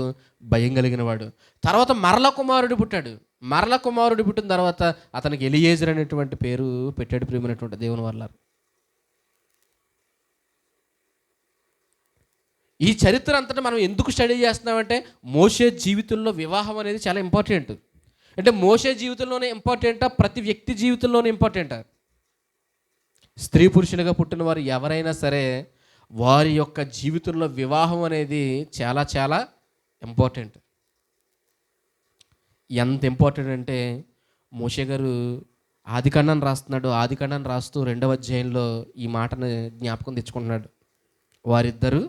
భయం కలిగిన వాడు. తర్వాత మరల కుమారుడు పుట్టిన తర్వాత అతనికి ఎలియేజర్ అనేటువంటి పేరు పెట్టాడు. ప్రియమైనటువంటి దేవుని వల్ల ఈ చరిత్ర అంతటా మనం ఎందుకు స్టడీ చేస్తున్నామంటే, మోషే జీవితంలో వివాహం అనేది చాలా ఇంపార్టెంట్. అంటే మోషే జీవితంలోనే ఇంపార్టెంటా, ప్రతి వ్యక్తి జీవితంలోనే ఇంపార్టెంటా? స్త్రీ పురుషులుగా పుట్టిన వారు ఎవరైనా సరే వారి యొక్క జీవితంలో వివాహం అనేది చాలా చాలా ఇంపార్టెంట్. ఎంత ఇంపార్టెంట్ అంటే, మోషే గారు ఆదికాండాన్ని రాస్తూ 2వ అధ్యాయంలో ఈ మాటను జ్ఞాపకం తెచ్చుకుంటున్నాడు. వారిద్దరూ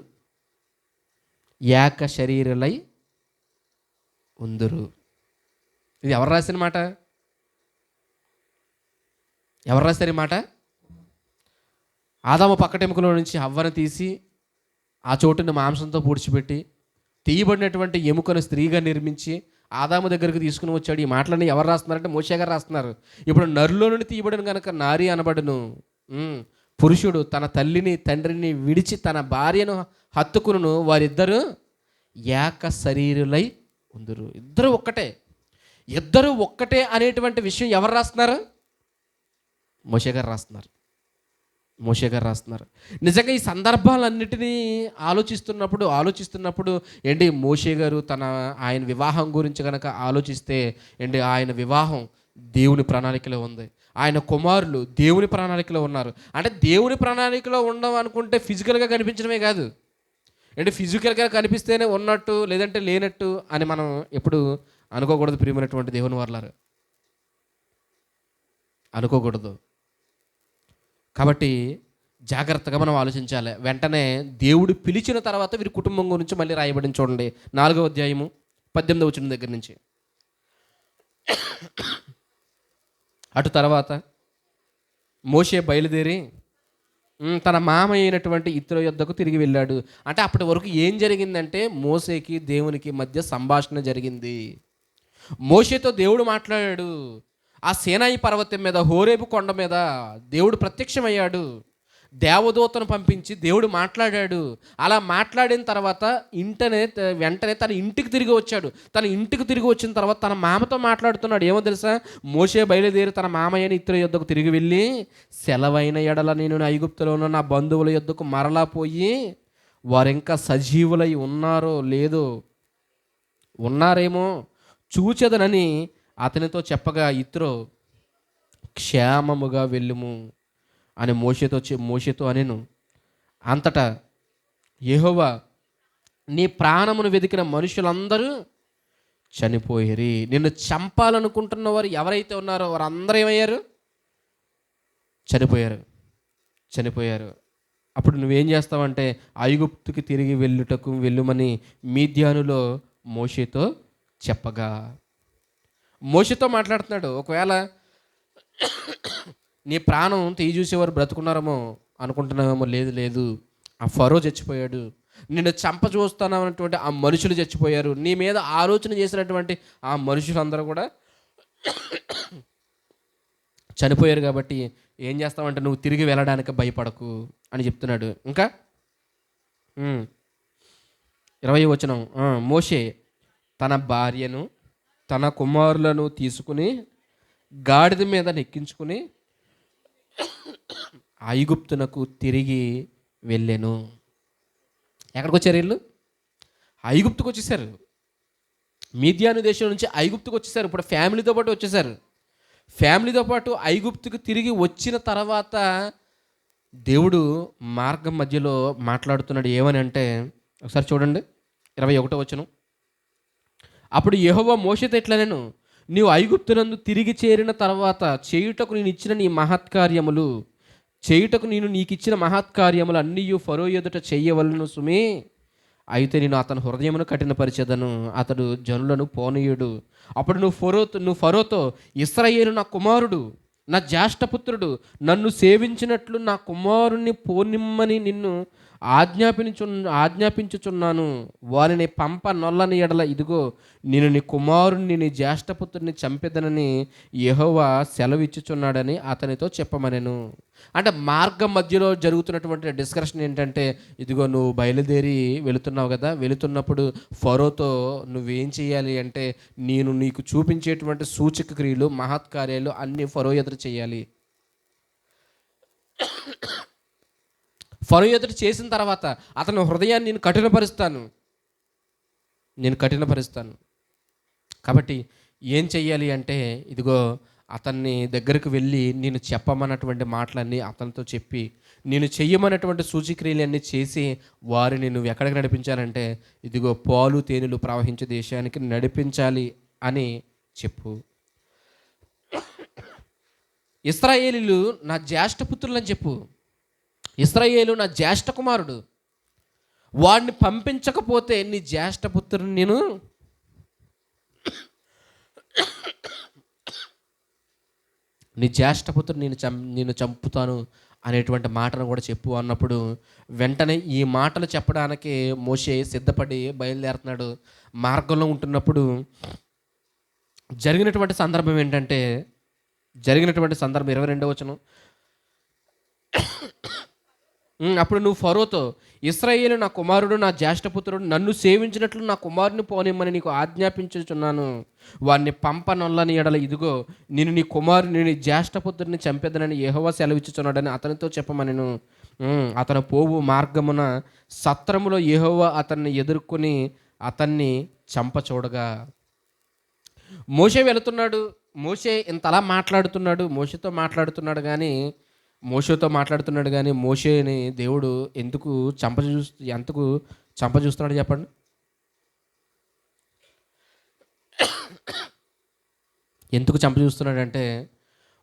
ఏక శరీరులై ఉందురు. ఇది ఎవరు రాసిన మాట? ఎవరు రాశారు ఈ మాట? ఆదాము పక్కటెముకలో నుంచి హవ్వను తీసి ఆ చోటుని మాంసంతో పూడ్చిపెట్టి తీయబడినటువంటి ఎముకను స్త్రీగా నిర్మించి ఆదాము దగ్గరికి తీసుకుని వచ్చాడు. ఈ మాటలన్నీ ఎవరు రాస్తున్నారంటే మోషే గారు రాస్తున్నారు. ఇప్పుడు నరులో నుండి తీయబడిన కనుక నారి అనబడును. పురుషుడు తన తల్లిని తండ్రిని విడిచి తన భార్యను హత్తుకును, వారిద్దరూ ఏక శరీరులై ఉందురు. ఇద్దరు ఒక్కటే, ఇద్దరు ఒక్కటే అనేటువంటి విషయం ఎవరు రాస్తున్నారు? మోషే గారు రాస్తున్నారు. మోషే గారు రాస్తున్నారు. నిజంగా ఈ సందర్భాలన్నిటినీ ఆలోచిస్తున్నప్పుడు ఏంటి మోషే గారు ఆయన వివాహం గురించి కనుక ఆలోచిస్తే ఏంటి ఆయన వివాహం దేవుని ప్రణాళికలో ఉంది. ఆయన కుమారులు దేవుని ప్రణాళికలో ఉన్నారు. అంటే దేవుని ప్రణాళికలో ఉండడం అనుకుంటే ఫిజికల్గా కనిపించడమే కాదు, అంటే ఫిజికల్గా కనిపిస్తేనే ఉన్నట్టు లేదంటే లేనట్టు అని మనం ఎప్పుడు అనుకోకూడదు. ప్రియమైనటువంటి దేవుని వర్లారు, అనుకోకూడదు. కాబట్టి జాగ్రత్తగా మనం ఆలోచించాలి. వెంటనే దేవుడు పిలిచిన తర్వాత వీరి కుటుంబం గురించి మళ్ళీ రాయబడిన చూడండి, 4వ అధ్యాయము 18వ వచనం దగ్గర నుంచి. అటు తర్వాత మోషే బయలుదేరి తన మామ అయినటువంటి ఇత్రో యొద్దకు తిరిగి వెళ్ళాడు. అంటే అప్పటి వరకు ఏం జరిగిందంటే మోషేకి దేవునికి మధ్య సంభాషణ జరిగింది. మోషేతో దేవుడు మాట్లాడాడు. ఆ సీనాయి పర్వతం మీద, హోరేబు కొండ మీద దేవుడు ప్రత్యక్షమయ్యాడు. దేవదూతను పంపించి దేవుడు మాట్లాడాడు. అలా మాట్లాడిన తర్వాత వెంటనే తన ఇంటికి తిరిగి వచ్చాడు. తన ఇంటికి తిరిగి వచ్చిన తర్వాత తన మామతో మాట్లాడుతున్నాడు. ఏమో తెలుసా? మోషే బయలుదేరి తన మామయ్యని ఇత్రో యొద్దకు తిరిగి వెళ్ళి, సెలవైన ఎడల నేను ఐగుప్తులో ఉన్న నా బంధువుల యొద్దకు మరలా పోయి వారు ఇంకా సజీవులై ఉన్నారో లేదో, ఉన్నారేమో చూచెదనని అతనితో చెప్పగా, ఇత్రో క్షేమముగా వెళ్ళుము అని మోషేతో అనెను. అంతటా యెహోవా, నీ ప్రాణమును వెతికిన మనుషులందరూ చనిపోయిరి. నిన్ను చంపాలనుకుంటున్న వారు ఎవరైతే ఉన్నారో వారందరూ ఏమయ్యారు? చనిపోయారు. అప్పుడు నువ్వేం చేస్తావంటే ఐగుప్తుకి తిరిగి వెళ్ళుమని మీద్యానులో మోషేతో చెప్పగా. మోషేతో మాట్లాడుతున్నాడు. ఒకవేళ నీ ప్రాణం తీయి చూసేవారు బ్రతుకున్నారేమో అనుకుంటున్నావేమో. లేదు, ఆ ఫరో చచ్చిపోయాడు. నిన్ను చంప చూస్తానన్నటువంటి ఆ మనుషులు చచ్చిపోయారు. నీ మీద ఆలోచన చేసినటువంటి ఆ మనుషులందరూ కూడా చనిపోయారు. కాబట్టి ఏం చేస్తావంటే నువ్వు తిరిగి వెళ్ళడానికి భయపడకు అని చెప్తున్నాడు. ఇంకా 20వ వచనం, మోషే తన భార్యను తన కుమారులను తీసుకుని గాడిద మీద నెక్కించుకుని ఐగుప్తునకు తిరిగి వెళ్ళెను. ఎక్కడికి వచ్చారు వీళ్ళు? ఐగుప్తుకు వచ్చేసారు. మీద్యాను దేశం నుంచి ఐగుప్తుకు వచ్చేసారు. ఇప్పుడు ఫ్యామిలీతో పాటు వచ్చేసారు. ఫ్యామిలీతో పాటు ఐగుప్తుకు తిరిగి వచ్చిన తర్వాత దేవుడు మార్గం మధ్యలో మాట్లాడుతున్నాడు. ఏమని అంటే ఒకసారి చూడండి, 21వ వచనం. అప్పుడు యెహోవా మోషేతో ఇట్లనెను, నీవు ఐగుప్తునందు తిరిగి చేరిన తర్వాత చేయుటకు నేను ఇచ్చిన నీకిచ్చిన మహత్కార్యములు అన్నీ ఫరో ఎదుట చెయ్యవలను సుమే. అయితే నేను అతని హృదయమును కఠినపరిచెదను, అతడు జనులను పోనీయుడు. అప్పుడు నువ్వు ఫరోతో, ఇశ్రాయేలు నా కుమారుడు, నా జ్యేష్ఠపుత్రుడు, నన్ను సేవించినట్లు నా కుమారుణ్ణి పోనిమ్మని నిన్ను ఆజ్ఞాపించుచున్నాను. వారిని పంప నొల్లని ఎడల ఇదిగో నేను నీ కుమారుణ్ణి నీ జ్యేష్ఠపుత్రుని చంపెదనని యెహోవా సెలవిచ్చుచున్నాడని అతనితో చెప్పమనెను. అంటే మార్గం మధ్యలో జరుగుతున్నటువంటి డిస్కషన్ ఏంటంటే, ఇదిగో నువ్వు బయలుదేరి వెళుతున్నావు కదా, వెళుతున్నప్పుడు ఫరోతో నువ్వేం చేయాలి అంటే నేను నీకు చూపించేటువంటి సూచక క్రియలు మహత్కార్యాలు అన్నీ ఫరో ఎదుట చేయాలి. ఫరో ఎదుట చేసిన తర్వాత అతని హృదయాన్ని నేను కఠినపరుస్తాను. కాబట్టి ఏం చెయ్యాలి అంటే ఇదిగో అతన్ని దగ్గరకు వెళ్ళి నేను చెప్పమన్నటువంటి మాటలన్నీ అతనితో చెప్పి నేను చెయ్యమన్నటువంటి సూచక్రియలన్నీ చేసి వారిని నువ్వు ఎక్కడికి నడిపించాలంటే ఇదిగో పాలు తేనెలు ప్రవహించే దేశానికి నడిపించాలి అని చెప్పు. ఇశ్రాయేలీలు నా జ్యేష్ఠపుత్రులని చెప్పు. ఇశ్రాయేలు నా జ్యేష్ఠ కుమారుడు, వాడిని పంపించకపోతే నీ జ్యేష్ఠపుత్రుని నేను నీ జ్యేష్ఠపుత్రుడు నేను చంపుతాను అనేటువంటి మాటను కూడా చెప్పు అన్నప్పుడు వెంటనే ఈ మాటలు చెప్పడానికి మోషే సిద్ధపడి బయలుదేరుతున్నాడు. మార్గంలో ఉంటున్నప్పుడు జరిగినటువంటి సందర్భం ఏంటంటే, 22వ వచనం, అప్పుడు నువ్వు ఫరోతో, ఇశ్రాయేలు నా కుమారుడు, నా జ్యేష్ఠపుత్రుడు, నన్ను సేవించినట్లు నా కుమారుని పోనిమ్మని నీకు ఆజ్ఞాపించుచున్నాను. వారిని పంపనొల్లని ఎడల ఇదిగో నేను నీ కుమారుని, నీ జ్యేష్ఠపుత్రుడిని చంపేదనని యెహోవా సెలవిచ్చుచున్నాడని అతనితో చెప్పమనెను. అతను పోవు మార్గమున సత్రములో యెహోవా అతన్ని ఎదుర్కొని అతన్ని చంపచూడగా. మోషే వెళుతున్నాడు. మోషే ఇంతలా మాట్లాడుతున్నాడు. మోషేతో మాట్లాడుతున్నాడు కానీ మోషేని దేవుడు ఎంతకు చంప చూస్తున్నాడు చెప్పండి. ఎందుకు చంప చూస్తున్నాడంటే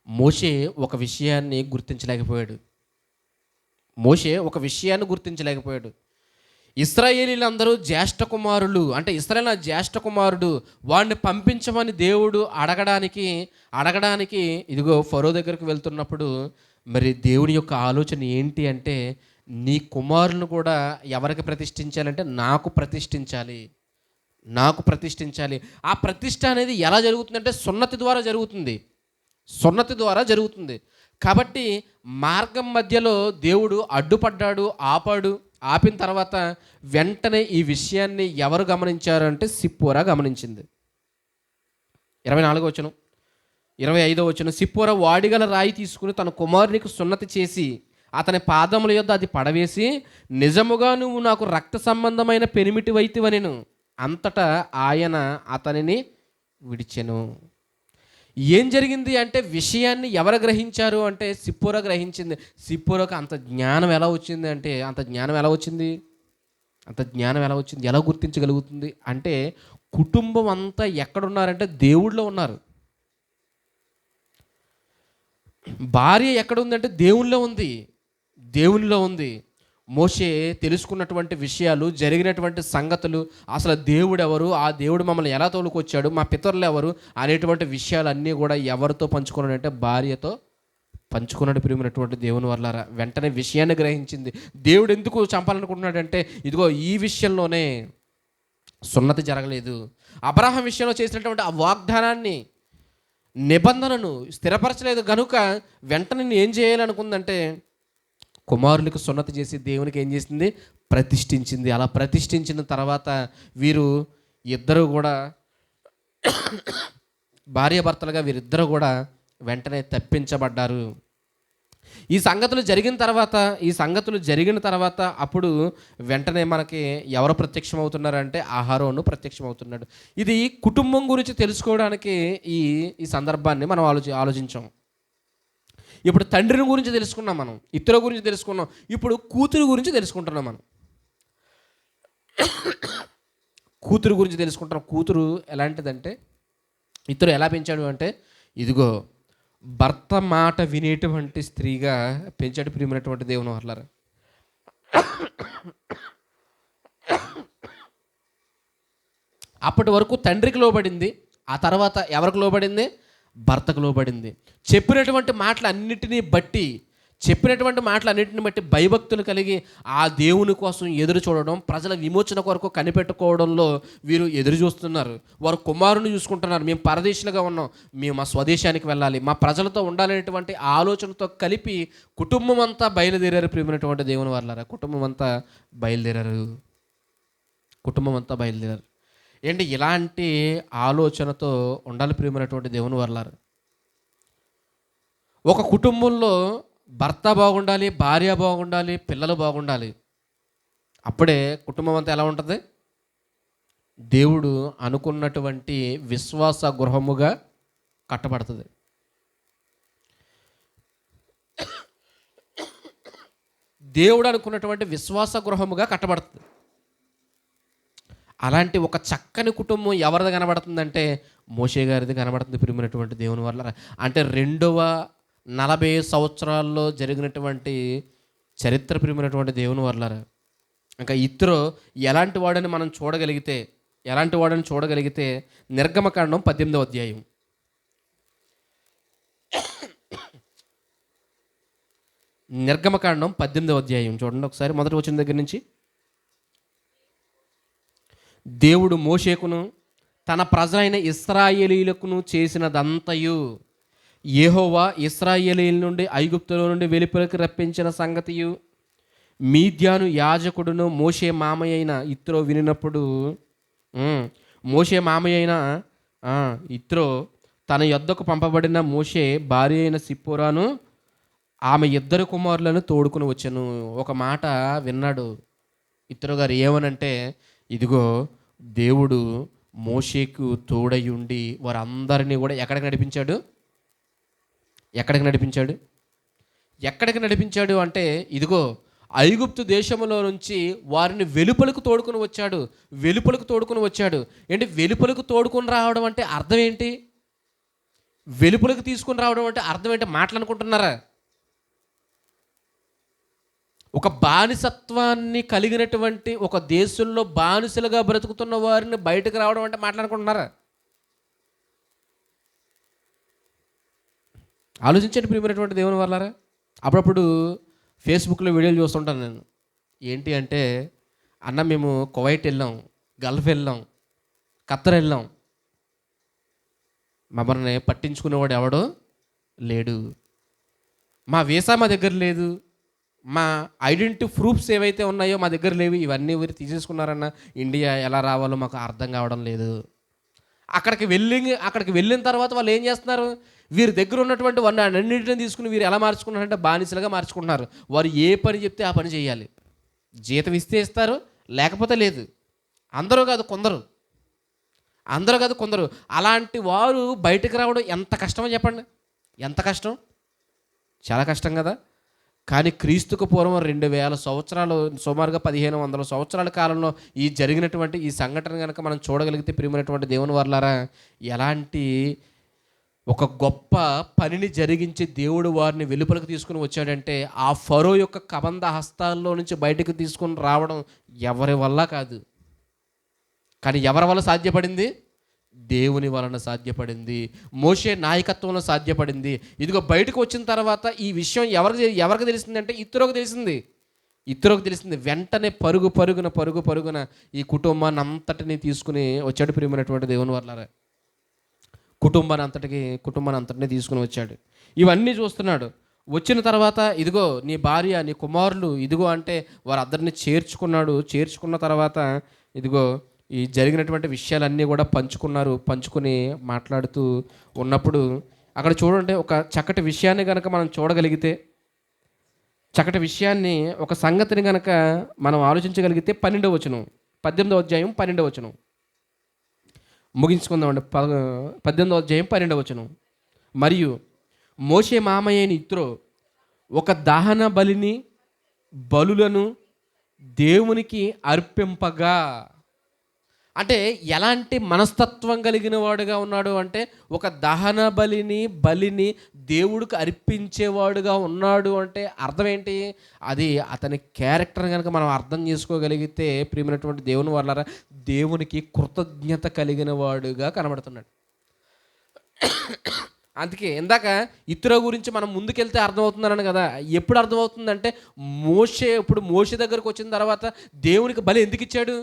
మోషే ఒక విషయాన్ని గుర్తించలేకపోయాడు. ఇశ్రాయేలీలందరూ జ్యేష్ఠ కుమారులు, అంటే ఇశ్రాయేలు జ్యేష్ఠ కుమారుడు, వాడిని పంపించమని దేవుడు అడగడానికి ఇదిగో ఫరో దగ్గరికి వెళ్తున్నప్పుడు మరి దేవుని యొక్క ఆలోచన ఏంటి అంటే, నీ కుమారులను కూడా ఎవరికి ప్రతిష్ఠించాలంటే నాకు ప్రతిష్ఠించాలి. ఆ ప్రతిష్ఠ అనేది ఎలా జరుగుతుందంటే సున్నతి ద్వారా జరుగుతుంది. కాబట్టి మార్గం మధ్యలో దేవుడు అడ్డుపడ్డాడు, ఆపిన తర్వాత వెంటనే ఈ విషయాన్ని ఎవరు గమనించారు అంటే సిప్పోరా గమనించింది. 25వ వచనం, సిప్పోరా వాడిగల రాయి తీసుకుని తన కుమారునికి సున్నతి చేసి అతని పాదముల యొద్ద అది పడవేసి, నిజముగా నువ్వు నాకు రక్త సంబంధమైన పెనిమిటి వైతివనెను. అంతటా ఆయన అతనిని విడిచెను. ఏం జరిగింది అంటే, విషయాన్ని ఎవరు గ్రహించారు అంటే సిప్పోరా గ్రహించింది. సిప్పోరాకు అంత జ్ఞానం ఎలా వచ్చింది, ఎలా గుర్తించగలుగుతుంది అంటే, కుటుంబం అంతా ఎక్కడున్నారంటే దేవుడిలో ఉన్నారు. భార్య ఎక్కడుందంటే దేవునిలో ఉంది. మోషే తెలుసుకున్నటువంటి విషయాలు, జరిగినటువంటి సంగతులు, అసలు దేవుడు ఎవరు, ఆ దేవుడు మమ్మల్ని ఎలా తోలుకొచ్చాడు, మా పితరులు ఎవరు అనేటువంటి విషయాలన్నీ కూడా ఎవరితో పంచుకున్నాడంటే భార్యతో పంచుకున్నాడు. ప్రియమైనటువంటి దేవుని వల్ల వెంటనే విషయాన్ని గ్రహించింది. దేవుడు ఎందుకు చంపాలనుకుంటున్నాడంటే, ఇదిగో ఈ విషయంలోనే సున్నతి జరగలేదు. అబ్రాహాం విషయంలో చేసినటువంటి ఆ వాగ్దానాన్ని, నిబంధనను స్థిరపరచలేదు కనుక వెంటనే ఏం చేయాలనుకుందంటే కుమారులకు సున్నతి చేసి దేవునికి ఏం చేసింది, ప్రతిష్ఠించింది. అలా ప్రతిష్ఠించిన తర్వాత వీరు ఇద్దరు కూడా భార్యాభర్తలుగా వీరిద్దరూ కూడా వెంటనే తప్పించబడ్డారు. ఈ సంగతులు జరిగిన తర్వాత అప్పుడు వెంటనే మనకి ఎవరు ప్రత్యక్షమవుతున్నారంటే అహరోను ప్రత్యక్షమవుతున్నాడు. ఇది కుటుంబం గురించి తెలుసుకోవడానికి ఈ సందర్భాన్ని మనం ఆలోచించాం. ఇప్పుడు తండ్రిని గురించి తెలుసుకున్నాం, మనం ఇతరుల గురించి తెలుసుకున్నాం. ఇప్పుడు కూతురు గురించి తెలుసుకుంటున్నాం. మనం కూతురు గురించి తెలుసుకుంటున్నాం. కూతురు ఎలాంటిదంటే, ఇతరు ఎలా పెంచాడు అంటే, ఇదిగో భర్త మాట వినేటువంటి స్త్రీగా పెంచాడు. ప్రియమైనటువంటి దేవుని వర్లారా, అప్పటి వరకు తండ్రికి లోబడింది, ఆ తర్వాత ఎవరికి లోబడింది, భర్తకు లోబడింది. చెప్పినటువంటి మాటలన్నిటిని బట్టి భయభక్తులు కలిగి ఆ దేవుని కోసం ఎదురు చూడడం, ప్రజల విమోచన కొరకు కనిపెట్టుకోవడంలో వీరు ఎదురు చూస్తున్నారు. వారు కుమారుని చూసుకుంటున్నారు. మేము పరదేశులుగా ఉన్నాం, మేము మా స్వదేశానికి వెళ్ళాలి, మా ప్రజలతో ఉండాలనేటువంటి ఆలోచనతో కలిపి కుటుంబం అంతా బయలుదేరారు. ప్రియమైనటువంటి దేవుని వారలారా, కుటుంబం అంతా బయలుదేరారు. ఏంటి ఇలాంటి ఆలోచనతో ఉండాలి ప్రియమైనటువంటి దేవుని వారలారా. ఒక కుటుంబంలో భర్త బాగుండాలి, భార్య బాగుండాలి, పిల్లలు బాగుండాలి. అప్పుడే కుటుంబం అంతా ఎలా ఉంటుంది, దేవుడు అనుకున్నటువంటి విశ్వాస గృహముగా కట్టబడుతుంది. దేవుడు అనుకున్నటువంటి విశ్వాస గృహముగా కట్టబడుతుంది. అలాంటి ఒక చక్కని కుటుంబం ఎవరిది కనబడుతుందంటే మోషే గారిది కనబడుతుంది. ప్రియమైనటువంటి దేవుని వల్ల అంటే 40 సంవత్సరాల్లో జరిగినటువంటి చరిత్ర. ప్రియమైనటువంటి దేవుని వల్ల ఇంకా ఇత్రో ఎలాంటి వాడని మనం చూడగలిగితే నిర్గమకాండం 18వ అధ్యాయం నిర్గమకాండం 18వ అధ్యాయం చూడండి ఒకసారి, మొదటి వచనం దగ్గర నుంచి. దేవుడు మోషేకును తన ప్రజలైన ఇశ్రాయేలీయులకును చేసినదంతయు, యెహోవా ఇశ్రాయేలీయుల నుండి ఐగుప్తులో నుండి వెలుపలికి రప్పించిన సంగతియు మీద్యాను యాజకుడును మోషే మామయ్య అయిన ఇత్రో వినినప్పుడు, మోషే మామయ్య అయిన ఇత్రో తన యొద్దకు పంపబడిన మోషే భార్య అయిన సిప్పోరాను ఆమె ఇద్దరు కుమారులను తోడుకుని వచ్చాను. ఒక మాట విన్నాడు ఇత్రో గారు, ఏమనంటే, ఇదిగో దేవుడు మోషేకు తోడయుండి వారందరినీ కూడా ఎక్కడికి నడిపించాడు? ఎక్కడికి నడిపించాడు అంటే, ఇదిగో ఐగుప్తు దేశంలో నుంచి వారిని వెలుపలకు తోడుకుని వచ్చాడు. ఏంటి వెలుపలకు తోడుకుని రావడం అంటే అర్థం ఏంటి? వెలుపలకు తీసుకుని రావడం అంటే అర్థం ఏంటి? మాటలనుకుంటున్నారా? ఒక బానిసత్వాన్ని కలిగినటువంటి ఒక దేశంలో బానిసలుగా బ్రతుకుతున్న వారిని బయటకు రావడం అంటే మాట్లాడుకుంటున్నారా? ఆలోచించండి ప్రియమైనటువంటి దేవుని వాళ్ళారా. అప్పుడప్పుడు ఫేస్బుక్లో వీడియోలు చూస్తుంటాను నేను. ఏంటి అంటే, అన్న మేము కువైట్ వెళ్ళాం, గల్ఫ్ వెళ్ళాం, ఖత్తర్ వెళ్ళాం, మమ్మల్ని పట్టించుకునేవాడు ఎవడో లేడు, మా వీసా మా దగ్గర లేదు, మా ఐడెంటిటీ ప్రూఫ్స్ ఏవైతే ఉన్నాయో మా దగ్గర లేవు, ఇవన్నీ వీరు తీసేసుకున్నారన్న, ఇండియా ఎలా రావాలో మాకు అర్థం కావడం లేదు. అక్కడికి వెళ్ళిన తర్వాత వాళ్ళు ఏం చేస్తున్నారు? వీరి దగ్గర ఉన్నటువంటి అన్నింటిని తీసుకుని వీరు ఎలా మార్చుకున్నారంటే బానిసలుగా మార్చుకుంటున్నారు. వారు ఏ పని చెప్తే ఆ పని చేయాలి. జీతం ఇస్తే ఇస్తారు, లేకపోతే లేదు. అందరూ కాదు కొందరు. అలాంటి వారు బయటకు రావడం ఎంత కష్టమో చెప్పండి. ఎంత కష్టం? చాలా కష్టం కదా. కానీ క్రీస్తుకు పూర్వం 2000 సంవత్సరాలు, సుమారుగా 1500 సంవత్సరాల కాలంలో ఈ జరిగినటువంటి ఈ సంఘటన కనుక మనం చూడగలిగితే ప్రియమైనటువంటి దేవుని వర్లారా, ఎలాంటి ఒక గొప్ప పనిని జరిగించి దేవుడు వారిని వెలుపలకు తీసుకుని వచ్చాడంటే, ఆ ఫరో యొక్క కబంధ హస్తాల్లో నుంచి బయటకు తీసుకుని రావడం ఎవరి వల్ల కాదు. కానీ ఎవరి వల్ల సాధ్యపడింది? దేవుని వలన సాధ్యపడింది. మోషే నాయకత్వంలో సాధ్యపడింది. ఇదిగో బయటకు వచ్చిన తర్వాత ఈ విషయం ఎవరికి తెలిసింది అంటే ఇత్రోకు తెలిసింది. వెంటనే పరుగున ఈ కుటుంబాన్ని అంతటిని తీసుకుని వచ్చాడు ప్రియమైనటువంటి దేవుని వల్లారా. కుటుంబాన్ని అంతటిని తీసుకుని వచ్చాడు. ఇవన్నీ చూస్తున్నాడు. వచ్చిన తర్వాత ఇదిగో నీ భార్య, నీ కుమారులు ఇదిగో అంటే వారందరినీ చేర్చుకున్న తర్వాత ఇదిగో ఈ జరిగినటువంటి విషయాలన్నీ కూడా పంచుకుని మాట్లాడుతూ ఉన్నప్పుడు అక్కడ చూడండి, ఒక చక్కటి విషయాన్ని కనుక మనం చూడగలిగితే, ఒక సంగతిని కనుక మనం ఆలోచించగలిగితే 12వ వచనం, 18వ అధ్యాయం 12వ వచనం ముగించుకుందామండి. 18వ అధ్యాయం 12వ వచనం. మరియు మోషే మామయ్యని ఇత్రో ఒక దహన బలులను దేవునికి అర్పింపగా, అంటే ఎలాంటి మనస్తత్వం కలిగిన వాడుగా ఉన్నాడు అంటే, ఒక దహన బలిని దేవుడికి అర్పించేవాడుగా ఉన్నాడు అంటే అర్థం ఏంటి? అది అతని క్యారెక్టర్ కనుక మనం అర్థం చేసుకోగలిగితే ప్రియమైనటువంటి దేవుని వాళ్ళారా, దేవునికి కృతజ్ఞత కలిగిన వాడుగా కనబడుతున్నాడు. అందుకే ఇందాక ఇత్రో గురించి మనం ముందుకెళ్తే అర్థమవుతుందని కదా. ఎప్పుడు అర్థమవుతుందంటే, మోషే దగ్గరకు వచ్చిన తర్వాత దేవునికి బలి ఎందుకు ఇచ్చాడు?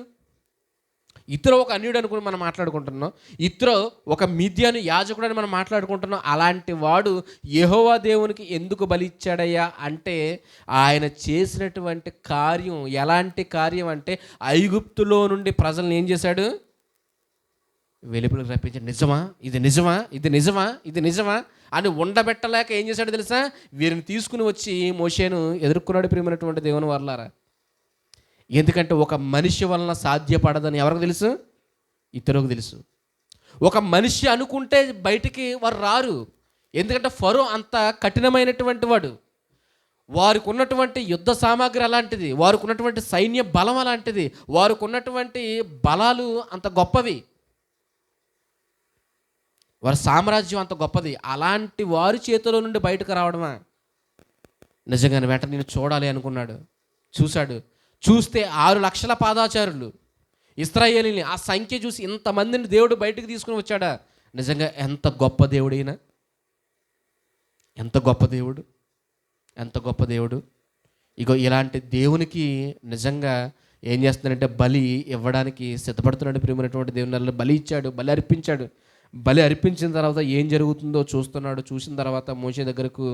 ఇత్రో ఒక అన్యుడు అనుకుని మనం మాట్లాడుకుంటున్నాం, ఇత్రో ఒక మిద్యాను యాజకుడు అని మనం మాట్లాడుకుంటున్నాం. అలాంటి వాడు యెహోవా దేవునికి ఎందుకు బలి ఇచ్చాడయ్యా అంటే, ఆయన చేసినటువంటి కార్యం ఎలాంటి కార్యం అంటే, ఐగుప్తులో నుండి ప్రజల్ని ఏం చేశాడు? వెలుపలకు రప్పించాడు. ఇది నిజమా అని ఉండబెట్టలేక ఏం చేశాడు తెలుసా? వీరిని తీసుకుని వచ్చి మోషేను ఎదుర్కొన్నాడు ప్రియమైనటువంటి దేవుని వర్లారా. ఎందుకంటే ఒక మనిషి వలన సాధ్యపడదని ఎవరికి తెలుసు? ఇతరులకు తెలుసు. ఒక మనిషి అనుకుంటే బయటికి వారు రారు. ఎందుకంటే ఫరో అంత కఠినమైనటువంటి వాడు. వారికి ఉన్నటువంటి యుద్ధ సామాగ్రి అలాంటిది, వారికి ఉన్నటువంటి సైన్య బలం అలాంటిది, వారికి ఉన్నటువంటి బలాలు అంత గొప్పవి, వారి సామ్రాజ్యం అంత గొప్పది. అలాంటి వారి చేతిలో నుండి బయటకు రావడమా? నిజంగానే వెంటనే నేను చూడాలి అనుకున్నాడు. చూస్తే 6 లక్షల పాదాచారులు ఇశ్రాయేలీని, ఆ సంఖ్య చూసి ఇంతమందిని దేవుడు బయటకు తీసుకుని వచ్చాడా? నిజంగా ఎంత గొప్ప దేవుడైనా, ఎంత గొప్ప దేవుడు. ఎంత గొప్ప దేవుడు! ఇగో ఇలాంటి దేవునికి నిజంగా ఏం చేస్తున్నాడంటే బలి ఇవ్వడానికి సిద్ధపడుతున్నాడు. ప్రియమైనటువంటి దేవుని బలి ఇచ్చాడు, బలి అర్పించాడు. బలి అర్పించిన తర్వాత ఏం జరుగుతుందో చూస్తున్నాడు. చూసిన తర్వాత మోషే దగ్గరకు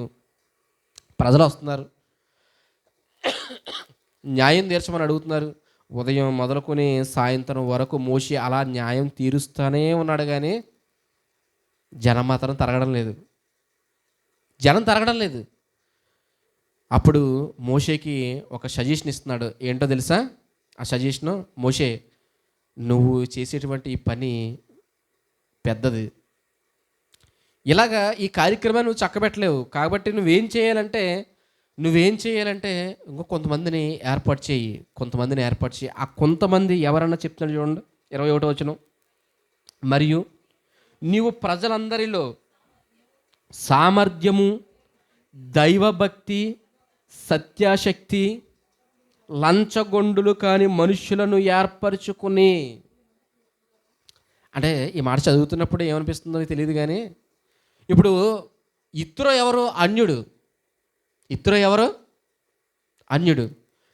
ప్రజలు వస్తున్నారు, న్యాయం తీర్చమని అడుగుతున్నారు. ఉదయం మొదలుకొని సాయంత్రం వరకు మోషే అలా న్యాయం తీరుస్తూనే ఉన్నాడు, కానీ జనం మాత్రం తరగడం లేదు. జనం తరగడం లేదు. అప్పుడు మోషేకి ఒక సజెషన్ ఇస్తున్నాడు. ఏంటో తెలుసా ఆ సజెషను? మోషే, నువ్వు చేసేటువంటి ఈ పని పెద్దది, ఇలాగా ఈ కార్యక్రమాన్ని నువ్వు చక్కబెట్టలేవు. కాబట్టి నువ్వేం చేయాలంటే ఇంకో కొంతమందిని ఏర్పాటు చేయి. ఆ కొంతమంది ఎవరన్నా చెప్తున్నాడు చూడండి, 21వ వచనం. మరియు నీవు ప్రజలందరిలో సామర్థ్యము, దైవభక్తి, సత్యాశక్తి, లంచగొండులు కాని మనుషులను ఏర్పరచుకుని. అంటే ఈ మాట చదువుతున్నప్పుడు ఏమనిపిస్తుందో తెలియదు, కానీ ఇప్పుడు ఇత్రో ఎవరు? అన్యుడు.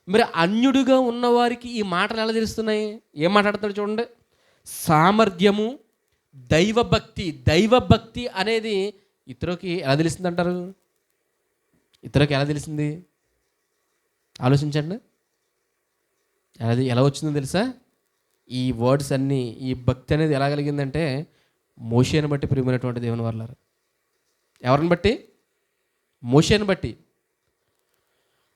మరి అన్యుడుగా ఉన్నవారికి ఈ మాటలు ఎలా తెలుస్తున్నాయి? ఏం మాట్లాడుతాడు చూడండి. సామర్థ్యము, దైవభక్తి అనేది ఇతరుకి ఎలా తెలిసింది అంటారు? ఇతరుకి ఎలా తెలిసింది? ఆలోచించండి. అది ఎలా వచ్చిందో తెలుసా? ఈ వర్డ్స్ అన్నీ, ఈ భక్తి అనేది ఎలా కలిగిందంటే మోషేని బట్టి. ప్రియమైనటువంటి దేవుని వర్లారా, ఎవరిని బట్టి? మోషేని బట్టి.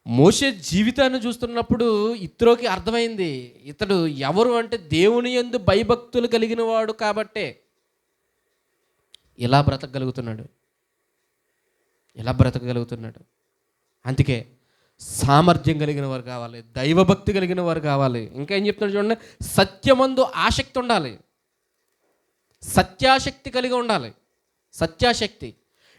మోషే జీవితాన్ని చూస్తున్నప్పుడు ఇత్రోకి అర్థమైంది, ఇతడు ఎవరు అంటే దేవుని యందు భయభక్తులు కలిగిన వాడు కాబట్టే ఇలా బ్రతకగలుగుతున్నాడు. అందుకే సామర్థ్యం కలిగిన వారు కావాలి, దైవభక్తి కలిగిన వారు కావాలి. ఇంకా ఏం చెప్తున్నాడు చూడండి, సత్యమందు ఆసక్తి ఉండాలి, సత్యాశక్తి కలిగి ఉండాలి. సత్యాశక్తి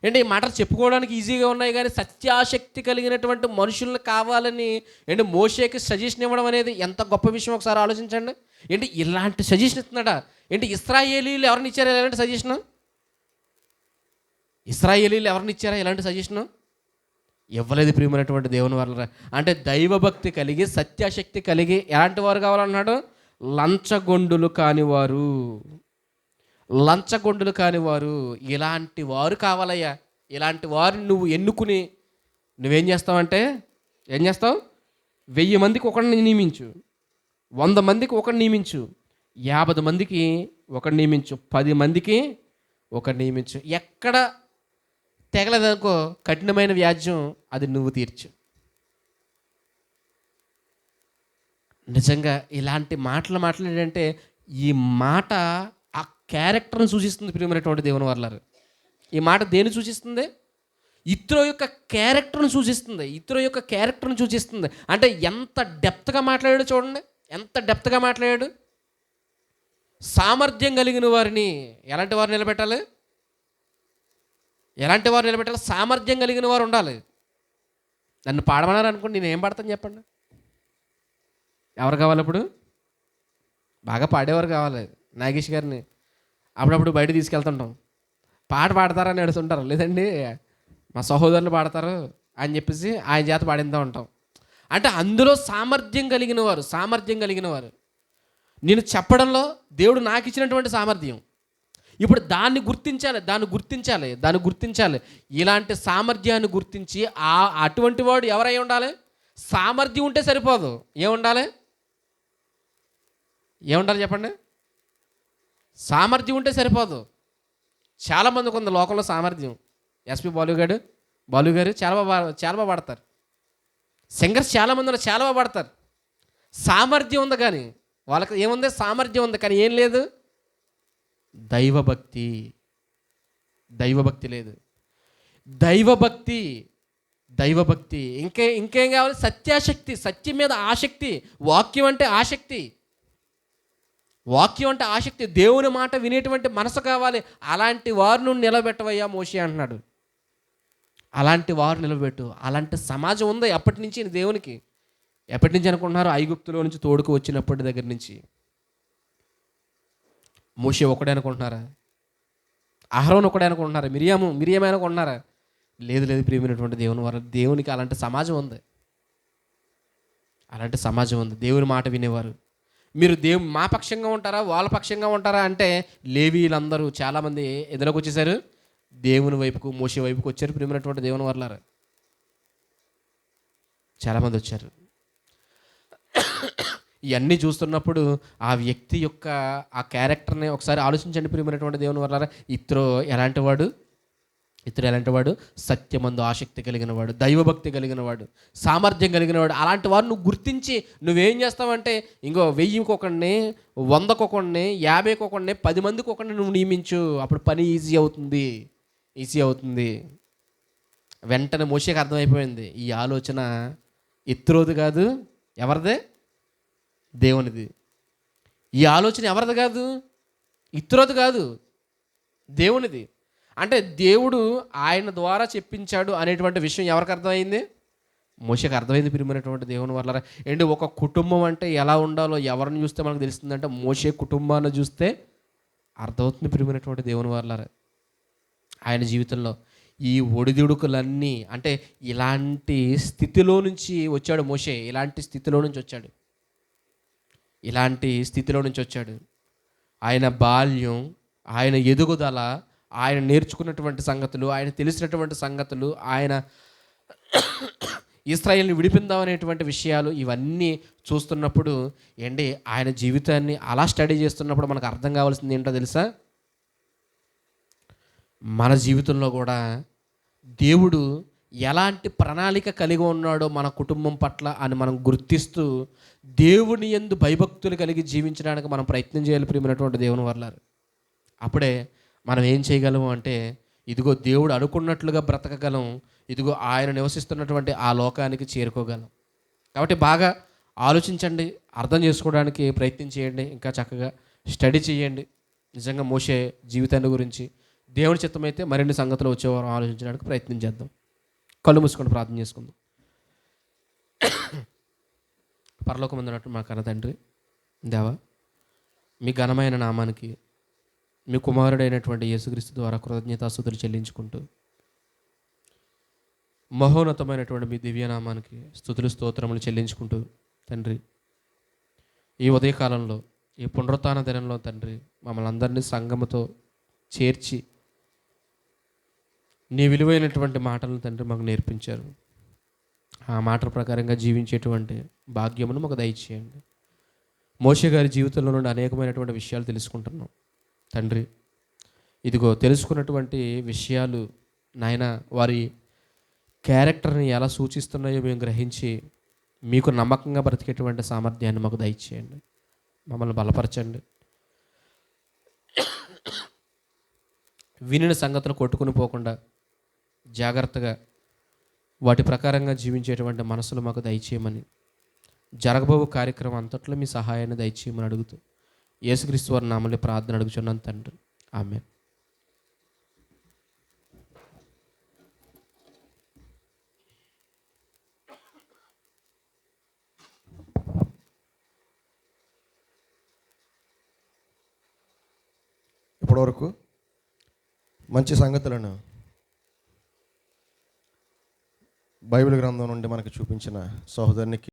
అంటే ఈ మాటలు చెప్పుకోవడానికి ఈజీగా ఉన్నాయి, కానీ సత్యాశక్తి కలిగినటువంటి మనుషులను కావాలని ఏంటి మోషేకి సజెషన్ ఇవ్వడం అనేది ఎంత గొప్ప విషయం ఒకసారి ఆలోచించండి. ఏంటి ఇలాంటి సజెషన్ ఇస్తున్నాడా? ఏంటి ఇశ్రాయేలీలు ఎవరిని ఇచ్చారా ఇలాంటి సజెషను? ఇలాంటి సజెషను ఇవ్వలేదు. ప్రియమైనటువంటి దేవుని వల్ల అంటే దైవభక్తి కలిగి, సత్యాశక్తి కలిగి ఎలాంటి వారు కావాలన్నాడు? లంచగొండులు కానివారు. ఇలాంటి వారు కావాలయ్యా. ఇలాంటి వారిని నువ్వు ఎన్నుకుని నువ్వేం చేస్తావంటే, 1000 మందికి ఒకరిని నియమించు, 100 మందికి ఒకరిని నియమించు, 50 మందికి ఒకరిని నియమించు, 10 మందికి ఒకరిని నియమించు. ఎక్కడ తెగలేదనుకో కఠినమైన వ్యాజ్యం అది నువ్వు తీర్చు. నిజంగా ఇలాంటి మాటలు మాట్లాడంటే ఈ మాట ఆ క్యారెక్టర్ని సూచిస్తుంది. ప్రియమైనటువంటి దేవుని వర్లారు, ఈ మాట దేన్ని సూచిస్తుంది? ఇత్రో యొక్క క్యారెక్టర్ని సూచిస్తుంది. అంటే ఎంత డెప్త్గా మాట్లాడాడు చూడండి, ఎంత డెప్త్గా మాట్లాడాడు. సామర్థ్యం కలిగిన వారిని ఎలాంటి వారు నిలబెట్టాలి? సామర్థ్యం కలిగిన వారు ఉండాలి. నన్ను పాడమన్నారు అనుకోండి, నేను ఏం పాడతాను చెప్పండి? ఎవరు కావాలి? అప్పుడు బాగా పాడేవారు కావాలి. నాగేష్ గారిని అప్పుడప్పుడు బయట తీసుకెళ్తుంటాం, పాట పాడతారని అడుగుతుంటారు, లేదండి మా సహోదరులు పాడతారు అని చెప్పేసి ఆయన చేత పాడిస్తూ ఉంటాం. అంటే అందులో సామర్థ్యం కలిగిన వారు నేను చెప్పడంలో దేవుడు నాకు ఇచ్చినటువంటి సామర్థ్యం. ఇప్పుడు దాన్ని గుర్తించాలి. ఇలాంటి సామర్థ్యాన్ని గుర్తించి అటువంటి వాడు ఎవరై ఉండాలి? సామర్థ్యం ఉంటే సరిపోదు. ఏముండాలి చెప్పండి? సామర్థ్యం ఉంటే సరిపోదు. చాలామందికి ఉంది లోకంలో సామర్థ్యం. ఎస్పి బాలు గారు చాలా బాగా పాడతారు. సింగర్స్ చాలామంది చాలా బాగా పాడతారు. సామర్థ్యం ఉంది, కానీ వాళ్ళకి ఏముంది? సామర్థ్యం ఉంది, కానీ ఏం లేదు? దైవభక్తి లేదు. దైవభక్తి ఇంకేం కావాలి? సత్యాశక్తి, సత్యం మీద ఆసక్తి. వాక్యం అంటే ఆసక్తి, దేవుని మాట వినేటువంటి మనసు కావాలి. అలాంటి వారిని నిలబెట్టవయ్యా మోషే అంటున్నాడు. అలాంటి వారు నిలబెట్టు. అలాంటి సమాజం ఉంది అప్పటి నుంచి దేవునికి. ఎప్పటి నుంచి అనుకుంటున్నారు? ఐగుప్తులో నుంచి తోడుకు వచ్చినప్పటి దగ్గర నుంచి. మోషే ఒకడే అనుకుంటున్నారా? అహరోన్ ఒకడే అనుకుంటున్నారా? మిరియామే అనుకుంటున్నారా? లేదు లేదు ప్రియమైనటువంటి దేవుని వారు, దేవునికి అలాంటి సమాజం ఉంది. అలాంటి సమాజం ఉంది, దేవుని మాట వినేవారు. మీరు మా పక్షంగా ఉంటారా వాళ్ళ పక్షంగా ఉంటారా అంటే లేవీలందరూ చాలామంది ఎదురుకు వచ్చేసారు, దేవుని వైపుకు మోషే వైపుకు వచ్చారు. ప్రియమైనటువంటి దేవుని వర్లారా, చాలామంది వచ్చారు. ఇవన్నీ చూస్తున్నప్పుడు ఆ వ్యక్తి యొక్క ఆ క్యారెక్టర్ని ఒకసారి ఆలోచించండి ప్రియమైనటువంటి దేవుని వర్లారా. ఇతరు ఎలాంటి వాడు సత్యమందు ఆసక్తి కలిగిన వాడు, దైవభక్తి కలిగిన వాడు, సామర్థ్యం కలిగిన వాడు. అలాంటి వారు నువ్వు గుర్తించి నువ్వేం చేస్తావంటే ఇంకో 1000కి ఒకడిని, 100కి ఒకడిని, 50కి ఒకడిని, 10 మందికి ఒకడిని నువ్వు నియమించు. అప్పుడు పని ఈజీ అవుతుంది. వెంటనే మోషేకి అర్థమైపోయింది, ఈ ఆలోచన ఇత్రోది కాదు, ఎవరిదే? దేవునిది. ఈ ఆలోచన ఎవరిది కాదు, ఇత్రోది కాదు, దేవునిది. అంటే దేవుడు ఆయన ద్వారా చెప్పించాడు అనేటువంటి విషయం ఎవరికి అర్థమైంది? మోషేకి అర్థమైంది ప్రియమైనటువంటి దేవుని వల్ల. ఏంటి, ఒక కుటుంబం అంటే ఎలా ఉండాలో ఎవరిని చూస్తే మనకు తెలుస్తుందంటే మోషే కుటుంబాన్ని చూస్తే అర్థమవుతుంది ప్రియమైనటువంటి దేవుని వల్ల. ఆయన జీవితంలో ఈ ఒడిదుడుకులన్నీ, అంటే ఇలాంటి స్థితిలో నుంచి వచ్చాడు మోషే. ఇలాంటి స్థితిలో నుంచి వచ్చాడు. ఆయన బాల్యం, ఆయన ఎదుగుదల, ఆయన నేర్చుకున్నటువంటి సంగతులు, ఆయన తెలిసినటువంటి సంగతులు, ఆయన ఇశ్రాయేలుని విడిపిందామనేటువంటి విషయాలు, ఇవన్నీ చూస్తున్నప్పుడు ఏంటి, ఆయన జీవితాన్ని అలా స్టడీ చేస్తున్నప్పుడు మనకు అర్థం కావాల్సింది ఏంటో తెలుసా? మన జీవితంలో కూడా దేవుడు ఎలాంటి ప్రణాళిక కలిగి ఉన్నాడో మన కుటుంబం పట్ల అని మనం గుర్తిస్తూ దేవుని యందు భయభక్తులు కలిగి జీవించడానికి మనం ప్రయత్నం చేయాలి ప్రియమైనటువంటి దేవుని వల్ల. అప్పుడే మనం ఏం చేయగలము అంటే, ఇదిగో దేవుడు అనుకున్నట్లుగా బ్రతకగలం, ఇదిగో ఆయన నివసిస్తున్నటువంటి ఆ లోకానికి చేరుకోగలం. కాబట్టి బాగా ఆలోచించండి, అర్థం చేసుకోవడానికి ప్రయత్నం చేయండి, ఇంకా చక్కగా స్టడీ చేయండి. నిజంగా మోషే జీవితాన్ని గురించి దేవుని చిత్తమైతే మరిన్ని సంగతులు వచ్చేవారం ఆలోచించడానికి ప్రయత్నం చేద్దాం. కళ్ళు మూసుకొని ప్రార్థన చేసుకుందాం. పరలోకమందున్నట్టు మా కన్న తండ్రి దేవా, మీ ఘనమైన నామానికి, మీ కుమారుడైనటువంటి యేసుక్రీస్తు ద్వారా కృతజ్ఞతాస్తుతులు చెల్లించుకుంటూ, మహోన్నతమైనటువంటి మీ దివ్యనామానికి స్తుతులు స్తోత్రములు చెల్లించుకుంటూ తండ్రి, ఈ ఉదయకాలంలో, ఈ పునరుత్థాన దినంలో తండ్రి, మమ్మల్ని అందరినీ సంఘముతో చేర్చి నీ విలువైనటువంటి మాటలను తండ్రి మాకు నేర్పించారు. ఆ మాటల ప్రకారంగా జీవించేటువంటి భాగ్యమును మాకు దయచేయండి. మోషే గారి జీవితంలో నుండి అనేకమైనటువంటి విషయాలు తెలుసుకుంటున్నాం తండ్రి. ఇదిగో తెలుసుకున్నటువంటి విషయాలు నాయన వారి క్యారెక్టర్ని ఎలా సూచిస్తున్నాయో మేము గ్రహించి మీకు నమ్మకంగా బ్రతికేటువంటి సామర్థ్యాన్ని మాకు దయచేయండి. మమ్మల్ని బలపరచండి. వినిన సంగతులు కొట్టుకుని పోకుండా జాగ్రత్తగా వాటి ప్రకారంగా జీవించేటువంటి మనసులు మాకు దయచేయమని, జరగబోవు కార్యక్రమం అంతట్లో మీ సహాయాన్ని దయచేయమని అడుగుతూ యేసుక్రీస్తు వారి నామములో ప్రార్థన అడుగుచున్నాను తండ్రి. ఆమేన్. ఇప్పటివరకు మంచి సంగతులను బైబిల్ గ్రంథం నుండి మనకు చూపించిన సహోదరునికి